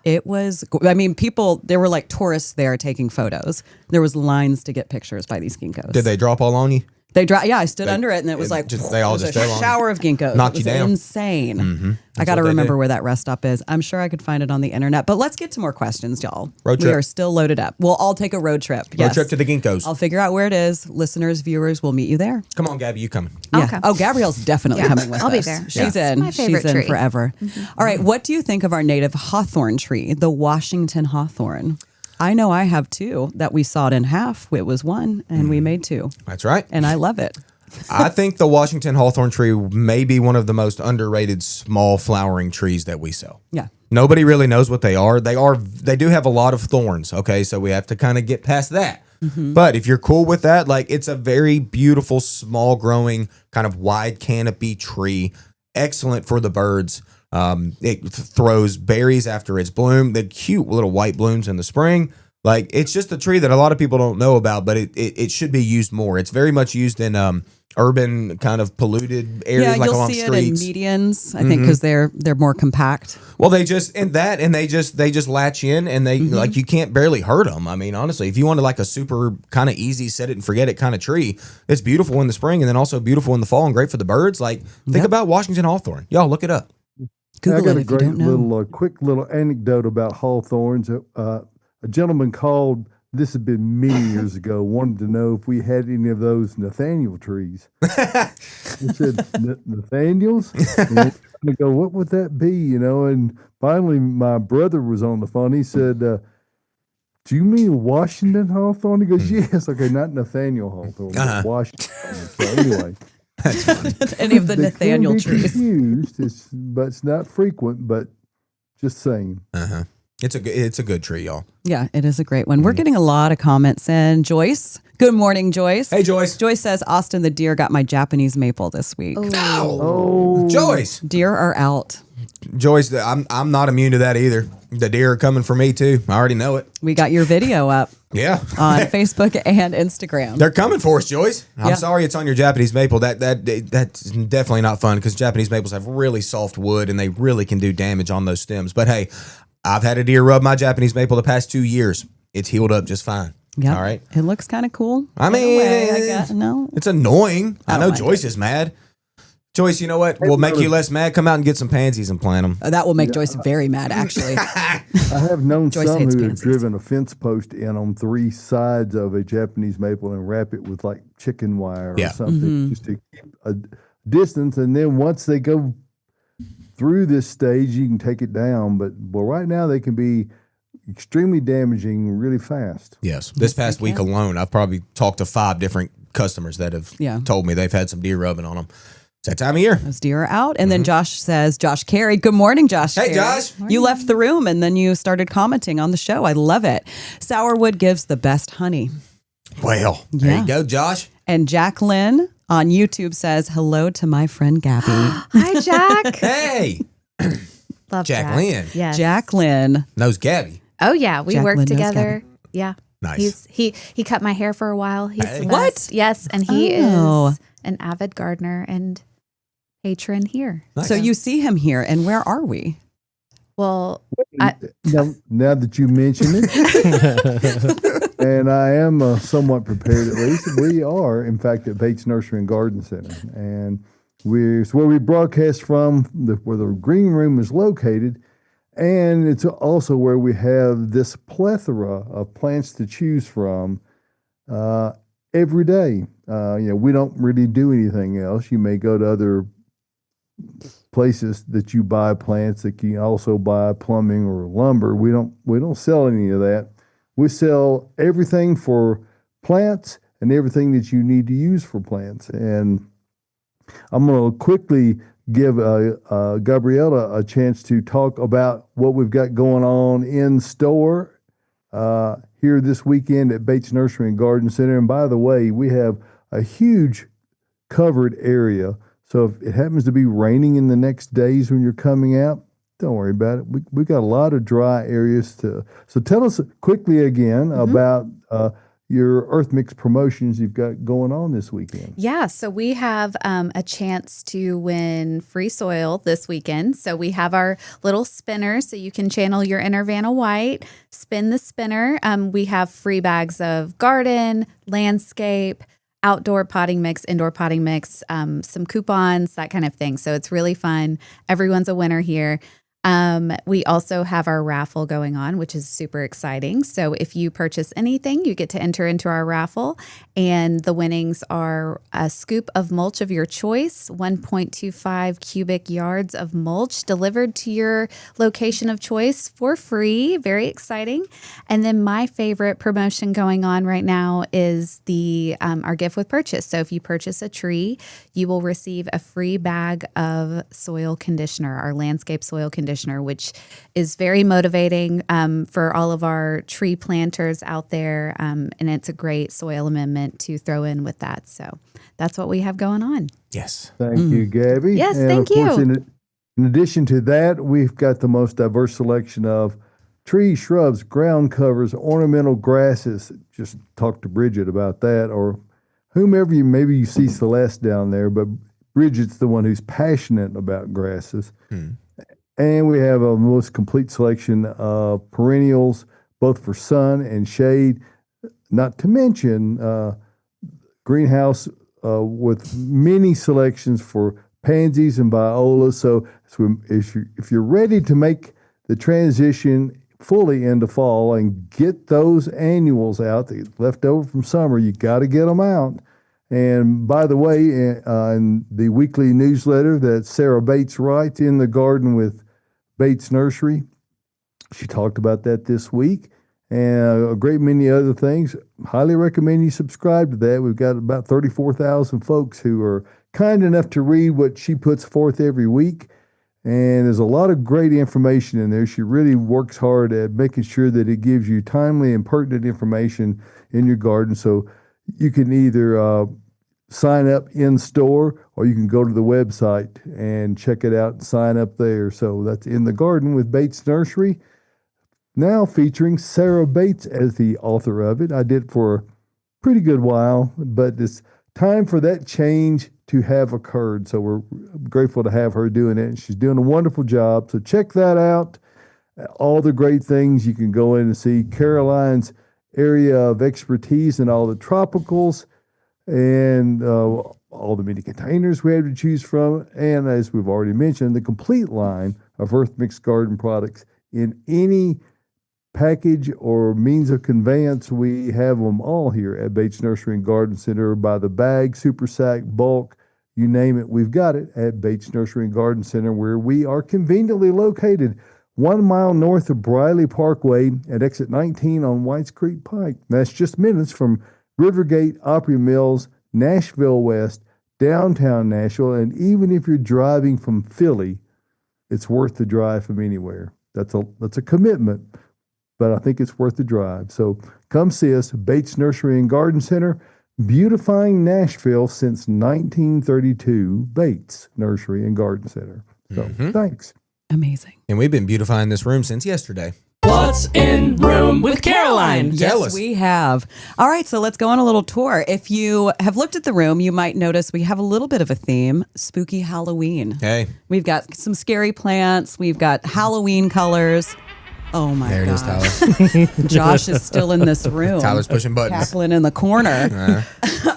D: It was, I mean, people, there were like tourists there taking photos. There was lines to get pictures by these ginkgos.
C: Did they drop all on you?
D: They dropped. Yeah, I stood under it, and it was like
C: they all
D: it was
C: just
D: a
C: fell on you.
D: shower of ginkgos.
C: Knocked
D: It was
C: you down.
D: insane. I got to
C: what they
D: remember
C: do.
D: where that rest stop is. I'm sure I could find it on the internet. But let's get to more questions, y'all.
C: Road
D: We
C: trip.
D: are still loaded up. We'll all take a road trip.
C: Road trip to the ginkgos.
D: I'll figure out where it is. Listeners, viewers, we'll meet you there.
C: Come on, Gabby, you coming?
D: Yeah.
E: Okay.
D: Oh, Gabrielle's definitely
E: Yeah.
D: coming with
E: I'll be
D: us.
E: there.
D: She's
E: Yeah.
D: in.
E: My favorite
D: She's in
E: tree.
D: forever. All right. What do you think of our native hawthorn tree, the Washington hawthorn? I know I have two that we sawed in half. It was one, and we made two,
C: That's right.
D: and I love it.
C: I think the Washington hawthorn tree may be one of the most underrated small flowering trees that we sell.
D: Yeah.
C: Nobody really knows what they are. They do have a lot of thorns, okay? So we have to kind of get past that. But if you're cool with that, like it's a very beautiful, small growing, kind of wide canopy tree. Excellent for the birds. It throws berries after its bloom. The cute little white blooms in the spring. Like it's just a tree that a lot of people don't know about, but it should be used more. It's very much used in urban kind of polluted areas,
D: Yeah,
C: like
D: you'll
C: along
D: see
C: streets.
D: it in medians, I think, because they're more compact.
C: Well, they just latch in and they like you can't barely hurt them. I mean, honestly, if you wanted like a super kind of easy set it and forget it kind of tree, it's beautiful in the spring and then also beautiful in the fall and great for the birds. Like think
D: Yep.
C: about Washington hawthorn. Y'all look it up.
A: I
D: Google
A: got
D: it
A: a
D: if you
A: great
D: don't know.
A: little, quick little anecdote about hawthorns. A gentleman called. This had been many years ago. Wanted to know if we had any of those Nathaniel trees. He said, Nathaniels? And I go, what would that be? You know. And finally, my brother was on the phone. He said, "Do you mean Washington hawthorn?" He goes, "Yes." Okay, not Nathaniel hawthorn, but Washington. So anyway.
D: Any of the
A: They
D: Nathaniel
A: can be
D: trees.
A: confused, but it's not frequent. But just saying.
C: It's a good tree, y'all.
D: Yeah, it is a great one. We're getting a lot of comments in. Joyce, good morning, Joyce.
C: Hey, Joyce.
D: Joyce says, Austin, the deer got my Japanese maple this week.
A: Oh,
C: Joyce.
D: Deer are out.
C: Joyce, I'm not immune to that either. The deer are coming for me too. I already know it.
D: We got your video up
C: Yeah.
D: on Facebook and Instagram.
C: They're coming for us, Joyce. I'm
D: Yeah.
C: sorry it's on your Japanese maple. That's definitely not fun because Japanese maples have really soft wood and they really can do damage on those stems. But hey, I've had a deer rub my Japanese maple the past 2 years. It's healed up just fine.
D: Yeah,
C: All right.
D: It looks kind of cool.
C: I
D: In a
C: mean,
D: way, I guess. No.
C: It's annoying. I know
D: like
C: Joyce is mad. Joyce, you know what? We'll make you less mad. Come out and get some pansies and plant them.
D: That will make Joyce very mad, actually.
A: I have known
D: Joyce
A: some
D: hates
A: who have
D: pansies.
A: driven a fence post in on 3 sides of a Japanese maple and wrap it with like chicken wire or something just to keep a distance. And then once they go through this stage, you can take it down. But right now they can be extremely damaging really fast.
C: Yes. This past week alone, I've probably talked to 5 different customers that have told me they've had some deer rubbing on them. It's that time of year.
D: Those deer are out. And then Josh says, Josh Carey, good morning, Josh.
C: Hey,
D: Carey.
C: Josh.
D: You left the room and then you started commenting on the show. I love it. Sourwood gives the best honey.
C: Well, there you go, Josh.
D: And Jacqueline on YouTube says, hello to my friend Gabby.
E: Hi, Jack.
C: Hey.
E: Love
C: Jacqueline.
E: Jack. Yes.
D: Jacqueline.
C: Knows Gabby.
E: Oh yeah, we
D: Jacqueline
E: worked
D: knows
E: together. Yeah.
C: Nice.
E: He cut my hair for a while. He's
C: Hey.
E: the
D: What?
E: best. Yes, and he
D: Oh.
E: is an avid gardener and patron here.
C: Nice.
D: So you see him here. And where are we?
E: Well,
A: Now that you mention it, and I am somewhat prepared at least, we are, in fact, at Bates Nursery and Garden Center. And it's where we broadcast from, where the green room is located. And it's also where we have this plethora of plants to choose from every day. We don't really do anything else. You may go to other places that you buy plants that you can also buy plumbing or lumber. We don't sell any of that. We sell everything for plants and everything that you need to use for plants. And I'm going to quickly give Gabriella a chance to talk about what we've got going on in store here this weekend at Bates Nursery and Garden Center. And by the way, we have a huge covered area. So if it happens to be raining in the next days when you're coming out, don't worry about it. We got a lot of dry areas So tell us quickly again about your Earth Mix promotions you've got going on this weekend.
E: yeah, so we have a chance to win free soil this weekend. So we have our little spinner, so you can channel your inner Vanna White, spin the spinner. We have free bags of garden, landscape, outdoor potting mix, indoor potting mix, some coupons, that kind of thing. So it's really fun. Everyone's a winner here. We also have our raffle going on, which is super exciting. So if you purchase anything, you get to enter into our raffle, and the winnings are a scoop of mulch of your choice, 1.25 cubic yards of mulch delivered to your location of choice for free. Very exciting. And then my favorite promotion going on right now is the our gift with purchase. So if you purchase a tree, you will receive a free bag of soil conditioner, our landscape soil conditioner, which is very motivating for all of our tree planters out there. And it's a great soil amendment to throw in with that. So that's what we have going on.
C: Yes.
A: Thank you, Gabby.
E: Yes,
A: and
E: thank
A: of course,
E: you.
A: In addition to that, we've got the most diverse selection of trees, shrubs, ground covers, ornamental grasses. Just talk to Bridget about that, or whomever maybe you see Celeste down there, but Bridget's the one who's passionate about grasses. And we have a most complete selection of perennials, both for sun and shade, not to mention greenhouse with many selections for pansies and violas. So if you're ready to make the transition fully into fall and get those annuals out that left over from summer, you got to get them out. And by the way, in the weekly newsletter that Sarah Bates writes, In the Garden with Bates Nursery, she talked about that this week, and a great many other things. Highly recommend you subscribe to that. We've got about 34,000 folks who are kind enough to read what she puts forth every week. And there's a lot of great information in there. She really works hard at making sure that it gives you timely and pertinent information in your garden. So you can either sign up in store, or you can go to the website and check it out and sign up there. So that's In the Garden with Bates Nursery, now featuring Sarah Bates as the author of it. I did it for a pretty good while, but it's time for that change to have occurred. So we're grateful to have her doing it. She's doing a wonderful job. So check that out. All the great things you can go in and see. Caroline's area of expertise in all the tropicals, and all the many containers we have to choose from, and as we've already mentioned, the complete line of Earth Mix Garden products in any package or means of conveyance. We have them all here at Bates Nursery and Garden Center by the bag, super sack, bulk, you name it. We've got it at Bates Nursery and Garden Center, where we are conveniently located 1 mile north of Briley Parkway at exit 19 on Whites Creek Pike. That's just minutes from Rivergate, Opry Mills, Nashville West, downtown Nashville, and even if you're driving from Philly, it's worth the drive from anywhere. That's a commitment, but I think it's worth the drive. So come see us, Bates Nursery and Garden Center, beautifying Nashville since 1932, Bates Nursery and Garden Center. So thanks.
D: Amazing.
C: And we've been beautifying this room since yesterday.
B: What's in room with Caroline?
C: Tell
D: Yes,
C: us.
D: we have. All right, so let's go on a little tour. If you have looked at the room, you might notice we have a little bit of a theme, spooky Halloween.
C: Hey,
D: We've got some scary plants. We've got Halloween colors. Oh my
C: there it is,
D: gosh.
C: Tyler.
D: Josh is still in this room.
C: Tyler's pushing buttons.
D: Cackling in the corner.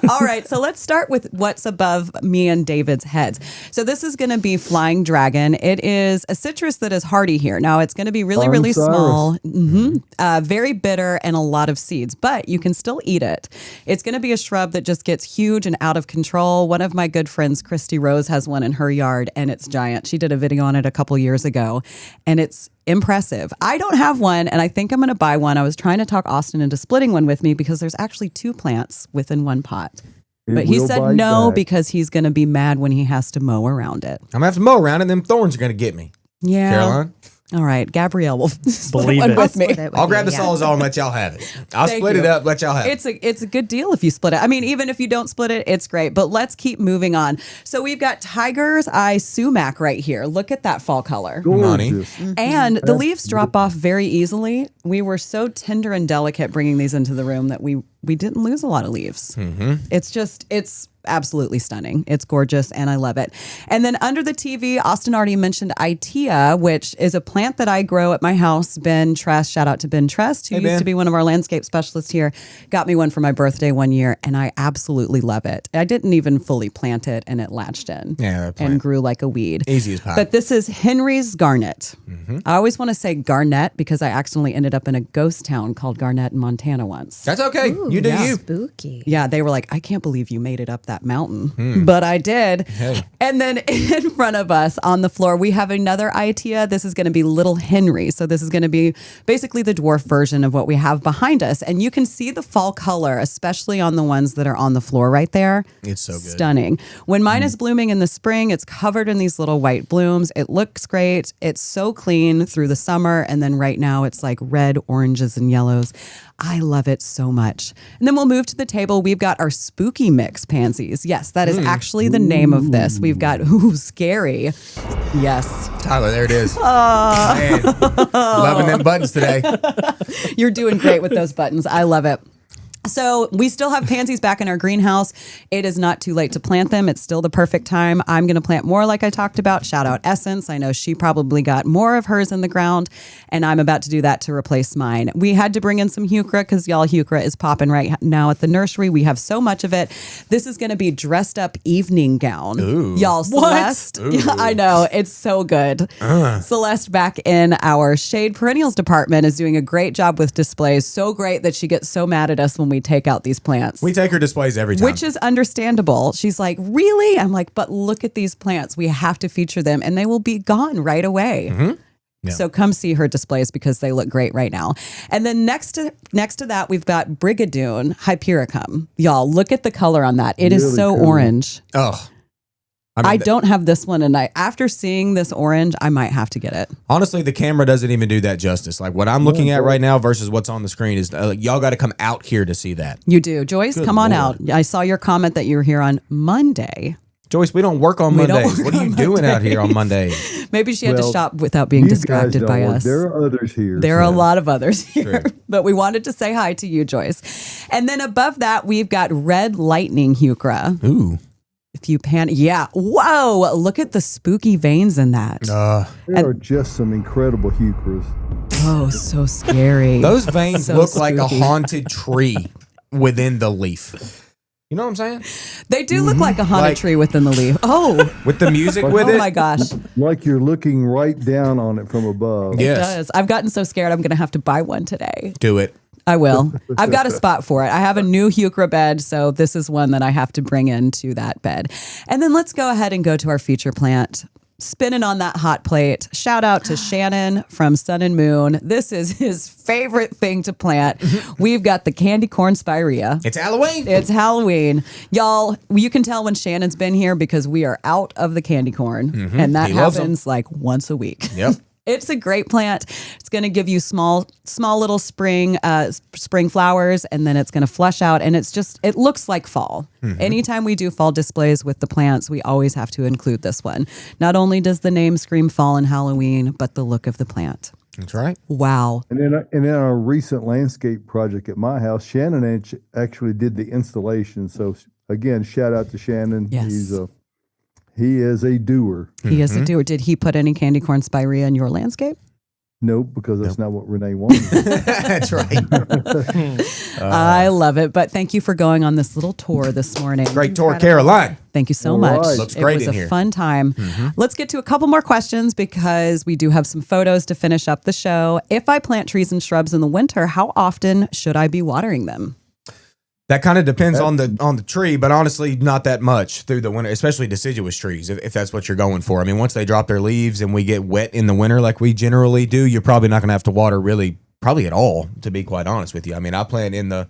D: All right, so let's start with what's above me and David's heads. So this is going to be Flying Dragon. It is a citrus that is hardy here. Now it's going to be really, really small, very bitter, and a lot of seeds, but you can still eat it. It's going to be a shrub that just gets huge and out of control. One of my good friends, Christy Rose, has one in her yard, and it's giant. She did a video on it a couple years ago, and it's impressive. I don't have one, and I think I'm going to buy one. I was trying to talk Austin into splitting one with me because there's actually 2 plants within one pot. But he said no because he's going to be mad when he has to mow around it.
C: I'm going to have to mow around and them thorns are going to get me.
D: Yeah.
C: Caroline?
D: All right. Gabrielle will split
B: Believe
D: one
B: it.
D: with me.
C: I'll grab the Sawzall and let y'all have it. I'll
D: Thank
C: split
D: you.
C: it up, let y'all have it.
D: It's a good deal if you split it. I mean, even if you don't split it, it's great. But let's keep moving on. So we've got Tiger's Eye Sumac right here. Look at that fall color.
A: Gorgeous.
D: And the leaves drop off very easily. We were so tender and delicate bringing these into the room that we didn't lose a lot of leaves. It's absolutely stunning. It's gorgeous and I love it. And then under the TV, Austin already mentioned Itea, which is a plant that I grow at my house. Ben Trest, shout out to Ben Trest, who
C: Hey,
D: used
C: Ben.
D: to be one of our landscape specialists here, got me one for my birthday one year, and I absolutely love it. I didn't even fully plant it, and it latched in
C: Yeah, plant.
D: and grew like a weed.
C: Easy as pie.
D: But this is Henry's Garnet. I always want to say Garnett because I accidentally ended up in a ghost town called Garnett in Montana once.
C: That's okay. You do you.
E: Spooky.
D: Yeah, they were like, I can't believe you made it up that mountain. But I did.
C: Hey.
D: And then in front of us on the floor, we have another Itea. This is going to be Little Henry. So this is going to be basically the dwarf version of what we have behind us. And you can see the fall color, especially on the ones that are on the floor right there.
C: It's so good.
D: Stunning. When mine is blooming in the spring, it's covered in these little white blooms. It looks great. It's so clean through the summer. And then right now it's like red, oranges, and yellows. I love it so much. And then we'll move to the table. We've got our spooky mix pansies. Yes, that is actually the name of this. We've got, scary. Yes.
C: Tyler, there it is. Man, loving them buttons today.
D: You're doing great with those buttons. I love it. So we still have pansies back in our greenhouse. It is not too late to plant them. It's still the perfect time. I'm going to plant more like I talked about. Shout out Essence. I know she probably got more of hers in the ground, and I'm about to do that to replace mine. We had to bring in some heuchera because y'all, heuchera is popping right now at the nursery. We have so much of it. This is going to be dressed up evening gown.
C: Ooh.
D: Y'all, Celeste. Yeah, I know. It's so good. Celeste back in our shade perennials department is doing a great job with displays. So great that she gets so mad at us when we take out these plants.
C: We take her displays every time.
D: Which is understandable. She's like, really? I'm like, but look at these plants. We have to feature them and they will be gone right away.
C: Yeah.
D: So come see her displays because they look great right now. And then next to that, we've got Brigadoon Hypericum. Y'all, look at the color on that. It is
A: Really
D: so
A: cool.
D: orange.
C: Oh.
D: I don't have this one, and after seeing this orange, I might have to get it.
C: Honestly, the camera doesn't even do that justice. Like what I'm looking at right now versus what's on the screen is y'all got to come out here to see that.
D: You do. Joyce,
C: Good
D: come on
C: Lord.
D: out. I saw your comment that you were here on Monday.
C: Joyce, we don't work on
D: We don't
C: Mondays.
D: work
C: What are you
D: on
C: doing out here on
D: Mondays.
C: Monday?
D: Maybe she had to
A: Well,
D: shop without being
A: You guys
D: distracted
A: don't
D: by
A: work.
D: us.
A: There are others here.
D: There are a
A: so-
D: lot of others here,
C: True.
D: but we wanted to say hi to you, Joyce. And then above that, we've got Red Lightning Heuchera.
C: Ooh.
D: If you pan, yeah. Whoa, look at the spooky veins in that.
A: There are just some incredible heucheras.
D: Oh, so scary.
C: Those veins
D: So
C: look like a
D: spooky.
C: haunted tree within the leaf. You know what I'm saying?
D: They do look like a haunted
C: Like-
D: tree within the leaf. Oh,
C: With the music with
D: oh
C: it.
D: my gosh.
A: Like you're looking right down on it from above.
C: Yes.
D: It does. I've gotten so scared I'm going to have to buy one today.
C: Do it.
D: I will. I've got a spot for it. I have a new Heuchera bed, so this is one that I have to bring into that bed. And then let's go ahead and go to our feature plant. Spinning on that hot plate. Shout out to Shannon from Sun and Moon. This is his favorite thing to plant. We've got the candy corn spirea.
C: It's Halloween.
D: It's Halloween. Y'all, you can tell when Shannon's been here because we are out of the candy corn. And that
C: He loves 'em.
D: happens like once a week.
C: Yep.
D: It's a great plant. It's going to give you small little spring flowers, and then it's going to flush out. And it looks like fall. Anytime we do fall displays with the plants, we always have to include this one. Not only does the name scream fall and Halloween, but the look of the plant.
C: That's right.
D: Wow.
A: And then our recent landscape project at my house, Shannon actually did the installation. So again, shout out to Shannon.
D: Yes.
A: He is a doer.
D: He is a doer. Did he put any candy corn spirea in your landscape?
A: Nope, because that's not what Renee wanted.
C: That's right.
D: I love it. But thank you for going on this little tour this morning.
C: Great tour, Caroline.
D: Thank you so
A: All
D: much.
A: right.
C: Looks great
D: It was
C: in
D: a
C: here.
D: fun time. Let's get to a couple more questions because we do have some photos to finish up the show. If I plant trees and shrubs in the winter, how often should I be watering them?
C: That kind of depends on the tree, but honestly, not that much through the winter, especially deciduous trees, if that's what you're going for. I mean, once they drop their leaves and we get wet in the winter like we generally do, you're probably not going to have to water really, probably at all, to be quite honest with you. I mean, I plant in the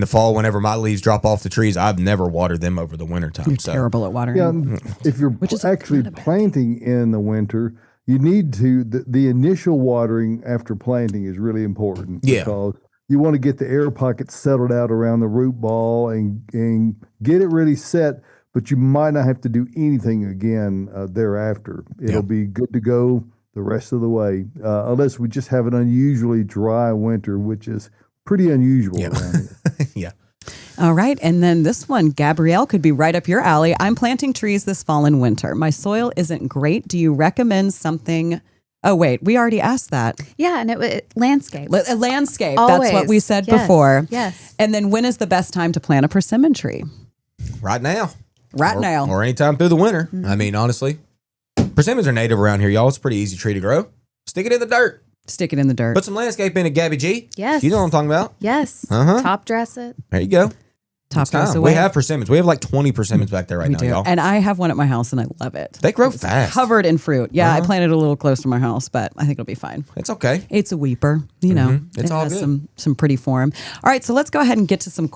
C: fall, whenever my leaves drop off the trees, I've never watered them over the winter time.
D: You're terrible at watering.
A: Yeah, if you're
D: is
A: actually
D: not a bad
A: planting in the winter, you need to, the initial watering after planting is really important.
C: Yeah.
A: Because you want to get the air pockets settled out around the root ball and get it really set, but you might not have to do anything again thereafter. It'll be good to go the rest of the way, unless we just have an unusually dry winter, which is pretty unusual around here.
C: Yeah.
D: All right. And then this one, Gabrielle, could be right up your alley. I'm planting trees this fall and winter. My soil isn't great. Do you recommend something? Oh, wait, we already asked that.
E: Yeah, and landscape.
D: A landscape.
E: Always.
D: That's what we said
E: Yes,
D: before.
E: yes.
D: And then when is the best time to plant a persimmon tree?
C: Right now.
D: Right now.
C: Or anytime through the winter. I mean, honestly, persimmons are native around here, y'all. It's a pretty easy tree to grow. Stick it in the dirt.
D: Stick it in the dirt.
C: Put some landscape in it, Gabby G.
E: Yes.
C: You know what I'm talking about.
E: Yes.
C: Uh-huh.
E: Top dress it.
C: There you go.
D: Top
C: It's time.
D: dress away.
C: We have persimmons. We have like 20 persimmons back there right
D: We
C: now,
D: do.
C: y'all.
D: And I have one at my house and I love it.
C: They grow fast.
D: Covered in fruit. Yeah, I planted it a little close to my house, but I think it'll be fine.
C: It's okay.
D: It's a weeper, you know.
C: It's
D: it
C: all
D: has
C: good.
D: some pretty form. All right, so let's go ahead and get to some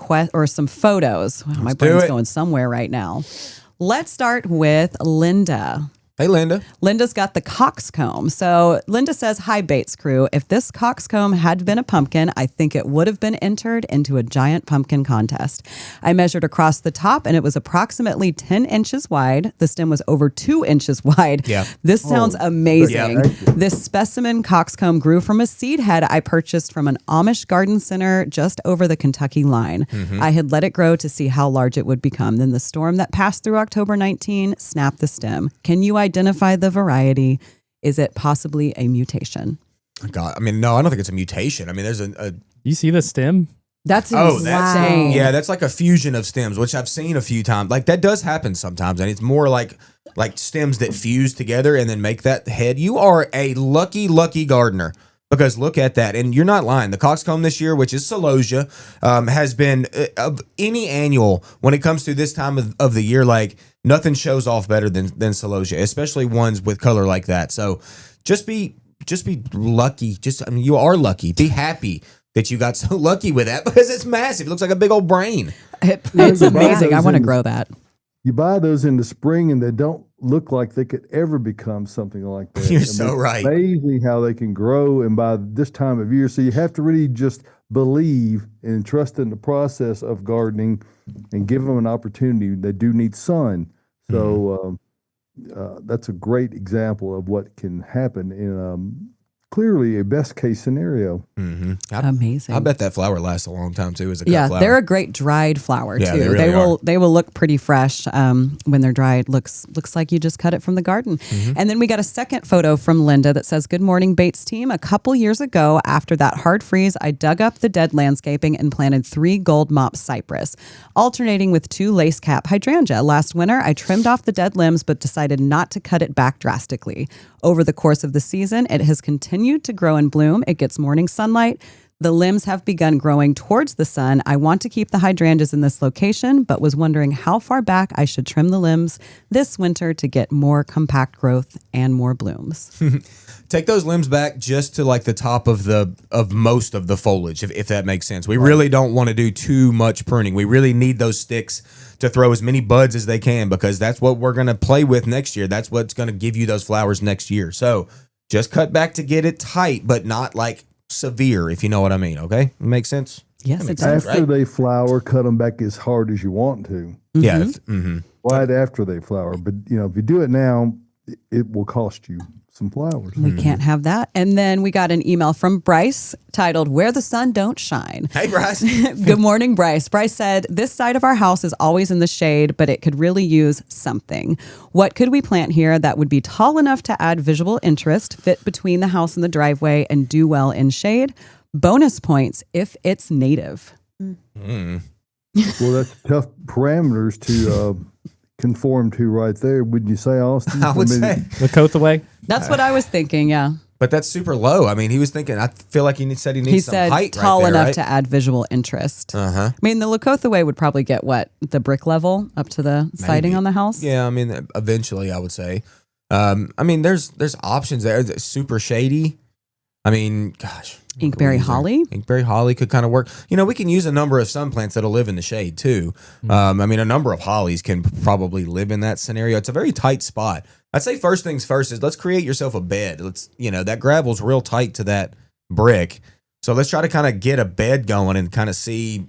D: some photos. Wow, my
C: do
D: brain's
C: it.
D: going somewhere right now. Let's start with Linda.
C: Hey, Linda.
D: Linda's got the coxcomb. So Linda says, hi, Bates crew. If this coxcomb had been a pumpkin, I think it would have been entered into a giant pumpkin contest. I measured across the top and it was approximately 10 inches wide. The stem was over 2 inches wide.
C: Yeah.
D: This sounds amazing.
C: Yeah.
D: This specimen coxcomb grew from a seed head I purchased from an Amish garden center just over the Kentucky line. I had let it grow to see how large it would become. Then the storm that passed through October 19 snapped the stem. Can you identify the variety? Is it possibly a mutation?
C: God, I mean, no, I don't think it's a mutation. I mean, there's a
B: You see the stem?
D: That's
C: that's
D: insane.
C: yeah, that's like a fusion of stems, which I've seen a few times. Like that does happen sometimes, and it's more like stems that fuse together and then make that head. You are a lucky gardener. Because look at that, and you're not lying. The coxcomb this year, which is celosia, has been of any annual when it comes to this time of the year. Like nothing shows off better than celosia, especially ones with color like that. So just be lucky. I mean, you are lucky. Be happy that you got so lucky with that because it's massive. It looks like a big old brain.
D: It's amazing. I want to grow that.
A: You buy those in the spring and they don't look like they could ever become something like that.
C: You're so right.
A: Amazing how they can grow, and by this time of year, so you have to really just believe and trust in the process of gardening, and give them an opportunity. They do need sun, so that's a great example of what can happen clearly a best case scenario.
D: Amazing.
C: I bet that flower lasts a long time too as a cut
D: Yeah,
C: flower.
D: they're a great dried flower
C: Yeah,
D: too.
C: they really are.
D: They will look pretty fresh when they're dried. Looks like you just cut it from the garden. And then we got a second photo from Linda that says, "Good morning, Bates team. A couple years ago, after that hard freeze, I dug up the dead landscaping and planted 3 gold mop cypress, alternating with 2 lace cap hydrangea. Last winter, I trimmed off the dead limbs but decided not to cut it back drastically. Over the course of the season, it has continued to grow and bloom. It gets morning sunlight. The limbs have begun growing towards the sun. I want to keep the hydrangeas in this location, but was wondering how far back I should trim the limbs this winter to get more compact growth and more blooms."
C: Take those limbs back just to like the top of most of the foliage, if that makes sense. We really don't want to do too much pruning. We really need those sticks to throw as many buds as they can, because that's what we're going to play with next year. That's what's going to give you those flowers next year. So just cut back to get it tight, but not like severe, if you know what I mean. Okay, makes sense.
D: Yes, it
C: sense,
D: does.
A: After they flower, cut them back as hard as you want to.
C: Yeah.
A: Right after they flower. But, if you do it now, it will cost you some flowers.
D: We can't have that. And then we got an email from Bryce titled, "Where the Sun Don't Shine."
C: Hey, Bryce.
D: Good morning, Bryce. Bryce said, "This side of our house is always in the shade, but it could really use something. What could we plant here that would be tall enough to add visual interest, fit between the house and the driveway, and do well in shade? Bonus points if it's native."
A: Well, that's tough parameters to conform to right there. Wouldn't you say, Austin?
C: I would say.
B: Lakota way.
D: That's what I was thinking, yeah.
C: But that's super low. I mean, he was thinking, I feel like he said he needs
D: He
C: some
D: said
C: height
D: tall
C: right there,
D: enough
C: right?
D: to add visual interest.
C: Uh-huh.
D: I mean, the Lakota way would probably get what? The brick level up to the siding
C: Maybe.
D: on the house?
C: Yeah, I mean, eventually I would say. I mean, there's options there. It's super shady. I mean, gosh.
D: Inkberry holly?
C: Inkberry holly could kind of work. We can use a number of sun plants that'll live in the shade too. I mean, a number of hollies can probably live in that scenario. It's a very tight spot. I'd say first things first is let's create yourself a bed. That gravel's real tight to that brick. So let's try to kind of get a bed going and kind of see,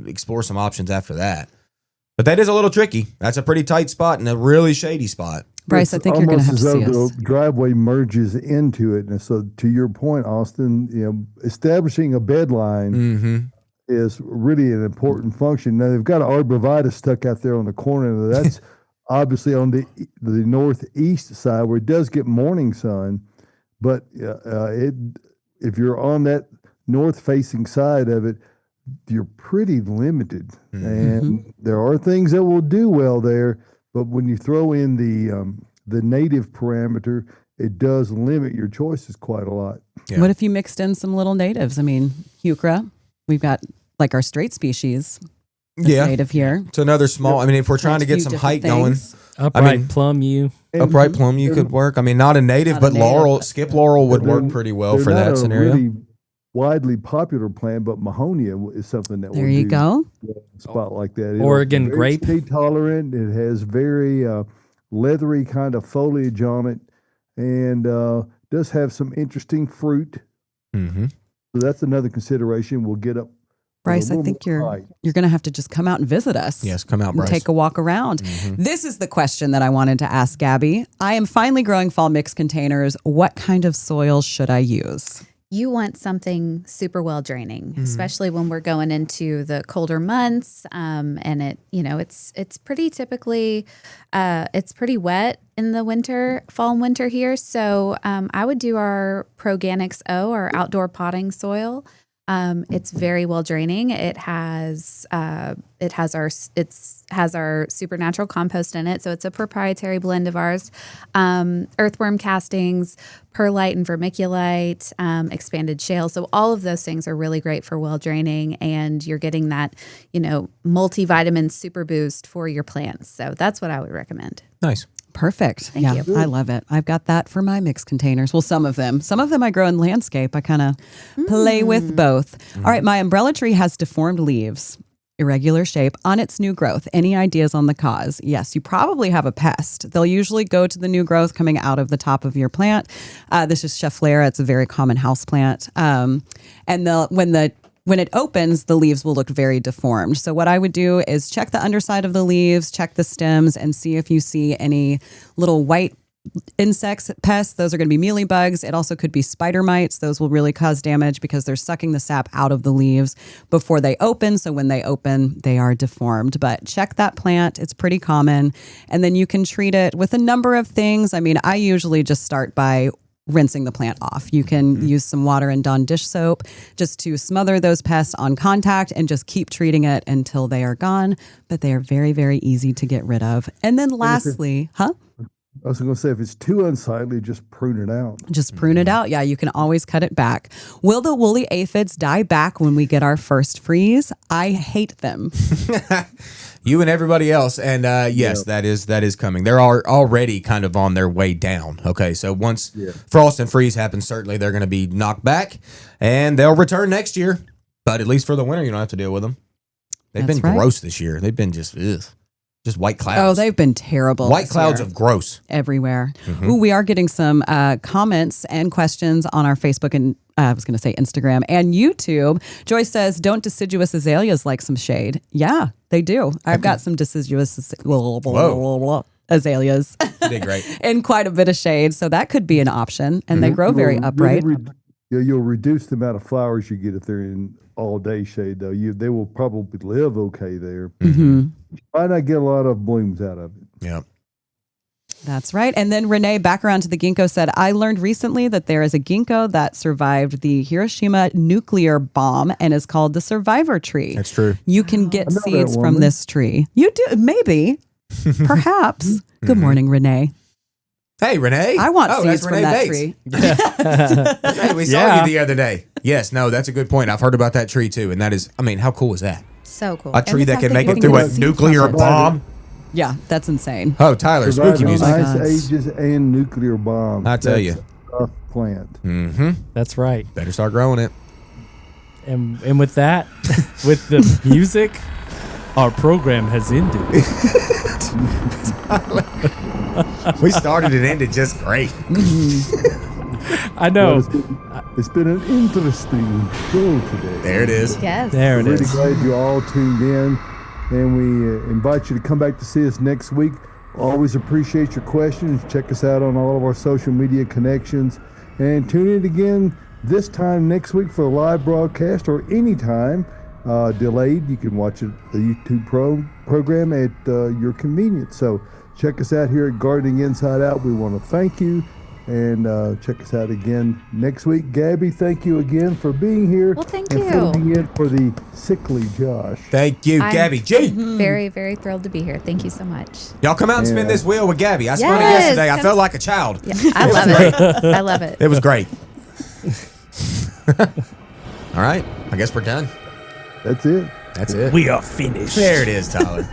C: explore some options after that. But that is a little tricky. That's a pretty tight spot and a really shady spot.
D: Bryce, I think you're going to have to see
A: almost as though
D: us.
A: the driveway merges into it. And so to your point, Austin, establishing a bed line is really an important function. Now, they've got an arborvitae stuck out there on the corner. That's obviously on the northeast side where it does get morning sun. But if you're on that north-facing side of it, you're pretty limited. And there are things that will do well there. But when you throw in the native parameter, it does limit your choices quite a lot.
C: Yeah.
D: What if you mixed in some little natives? I mean, heuchera. We've got like our straight species that's native here.
C: It's another small. I mean, if we're trying to
D: Plant a
C: get
D: few
C: some
D: different
C: height going,
D: things.
B: Upright plum yew.
C: upright plum you could work. I mean, not a native,
D: Not a
C: but
D: native,
C: laurel,
D: but-
C: skip laurel would
A: They're-
C: work pretty well
A: they're
C: for
A: not
C: that
A: a
C: scenario.
A: Really widely popular plant, but Mahonia is something that
D: There
A: will
D: you
A: do
D: go.
A: a spot like that.
B: Oregon
A: Very
B: grape.
A: shade tolerant. It has very leathery kind of foliage on it, and does have some interesting fruit.
C: Mm-hmm.
A: So that's another consideration. We'll get up.
D: Bryce, I
A: little
D: think
A: more
D: you're
A: height.
D: going to have to just come out and visit us.
C: Yes, come out,
D: And
C: Bryce.
D: take a walk around. This is the question that I wanted to ask Gabby. I am finally growing fall mix containers. What kind of soil should I use?
E: You want something super well draining, especially when we're going into the colder months. And it's pretty typically, it's pretty wet in the fall and winter here. So I would do our Proganics O, our outdoor potting soil. It's very well draining. It has our supernatural compost in it, so it's a proprietary blend of ours. Earthworm castings, perlite and vermiculite, expanded shale. So all of those things are really great for well draining, and you're getting that multivitamin super boost for your plants. So that's what I would recommend.
C: Nice.
D: Perfect.
E: Thank you.
D: I love it. I've got that for my mixed containers. Well, some of them I grow in landscape. I kind of play with both. All right. My umbrella tree has deformed leaves, irregular shape on its new growth. Any ideas on the cause? Yes, you probably have a pest. They'll usually go to the new growth coming out of the top of your plant. This is Schefflera. It's a very common house plant. And when it opens, the leaves will look very deformed. So what I would do is check the underside of the leaves, check the stems, and see if you see any little white insects, pests, those are going to be mealy bugs. It also could be spider mites. Those will really cause damage because they're sucking the sap out of the leaves before they open. So when they open, they are deformed. But check that plant. It's pretty common. And then you can treat it with a number of things. I mean, I usually just start by rinsing the plant off. You can use some water and Dawn dish soap just to smother those pests on contact and just keep treating it until they are gone. But they are very, very easy to get rid of. And then lastly,
A: I was going to say, if it's too unsightly, just prune it out.
D: Just prune it out. Yeah, you can always cut it back. Will the woolly aphids die back when we get our first freeze? I hate them.
C: You and everybody else. And yes, that is coming. They're already kind of on their way down. Okay, so once frost and freeze happens, certainly they're going to be knocked back, and they'll return next year. But at least for the winter, you don't have to deal with them. They've been gross this year. They've been just white clouds.
D: Oh, they've been terrible.
C: White clouds of gross.
D: Everywhere. Ooh, we are getting some comments and questions on our Facebook and I was going to say Instagram and YouTube. Joyce says, don't deciduous azaleas like some shade? Yeah, they do. I've got some deciduous azaleas.
C: They did great.
D: In quite a bit of shade. So that could be an option. And they grow very upright.
A: You'll reduce the amount of flowers you get if they're in all day shade, though. They will probably live okay there. You might not get a lot of blooms out of it.
C: Yeah.
D: That's right. And then Renee, back around to the ginkgo, said, I learned recently that there is a ginkgo that survived the Hiroshima nuclear bomb and is called the survivor tree.
C: That's true.
D: You can get seeds from this tree. You do, maybe, perhaps. Good morning, Renee.
C: Hey, Renee.
D: I want seeds
C: from
D: that
C: Bates.
D: tree.
C: Hey, we saw you the other day. Yes, no, that's a good point. I've heard about that tree too. And that is, I mean, how cool is that?
E: So cool.
C: A tree
E: And the
C: that
E: fact
C: can make
E: you
C: it through
E: get
C: a
E: seed
C: nuclear
E: from it.
C: bomb.
D: Yeah, that's insane.
C: Oh, Tyler,
A: Survived
C: spooky music.
A: Ice
D: gods.
A: ages and nuclear bombs.
C: I tell you.
A: That's a tough plant.
C: Mm-hmm.
B: That's right.
C: Better start growing it.
B: And with that, with the music, our program has ended.
C: We started and ended just great.
B: I know.
A: Well, it's been an interesting show today.
C: There it is.
E: Yes.
B: There it
A: Really
B: is.
A: glad you all tuned in, and we invite you to come back to see us next week. Always appreciate your questions. Check us out on all of our social media connections, and tune in again this time next week for a live broadcast, or anytime delayed. You can watch it the YouTube program at your convenience. So check us out here at Gardening Inside Out. We want to thank you. And check us out again next week. Gabby, thank you again for being here.
E: Well, thank
A: and
E: you.
A: filling in for the sickly Josh.
C: Thank you,
E: I'm-
C: Gabby G.
E: Very, very thrilled to be here. Thank you so much.
C: Y'all come out and spin
A: Yeah.
C: this wheel with Gabby. I spun it
E: Yes,
C: yesterday. I
E: come-
C: felt like a child.
E: Yeah, I love it. I love it.
C: It was great. All right. I guess we're done.
A: That's it.
C: That's it.
B: We are finished.
C: There it is, Tyler.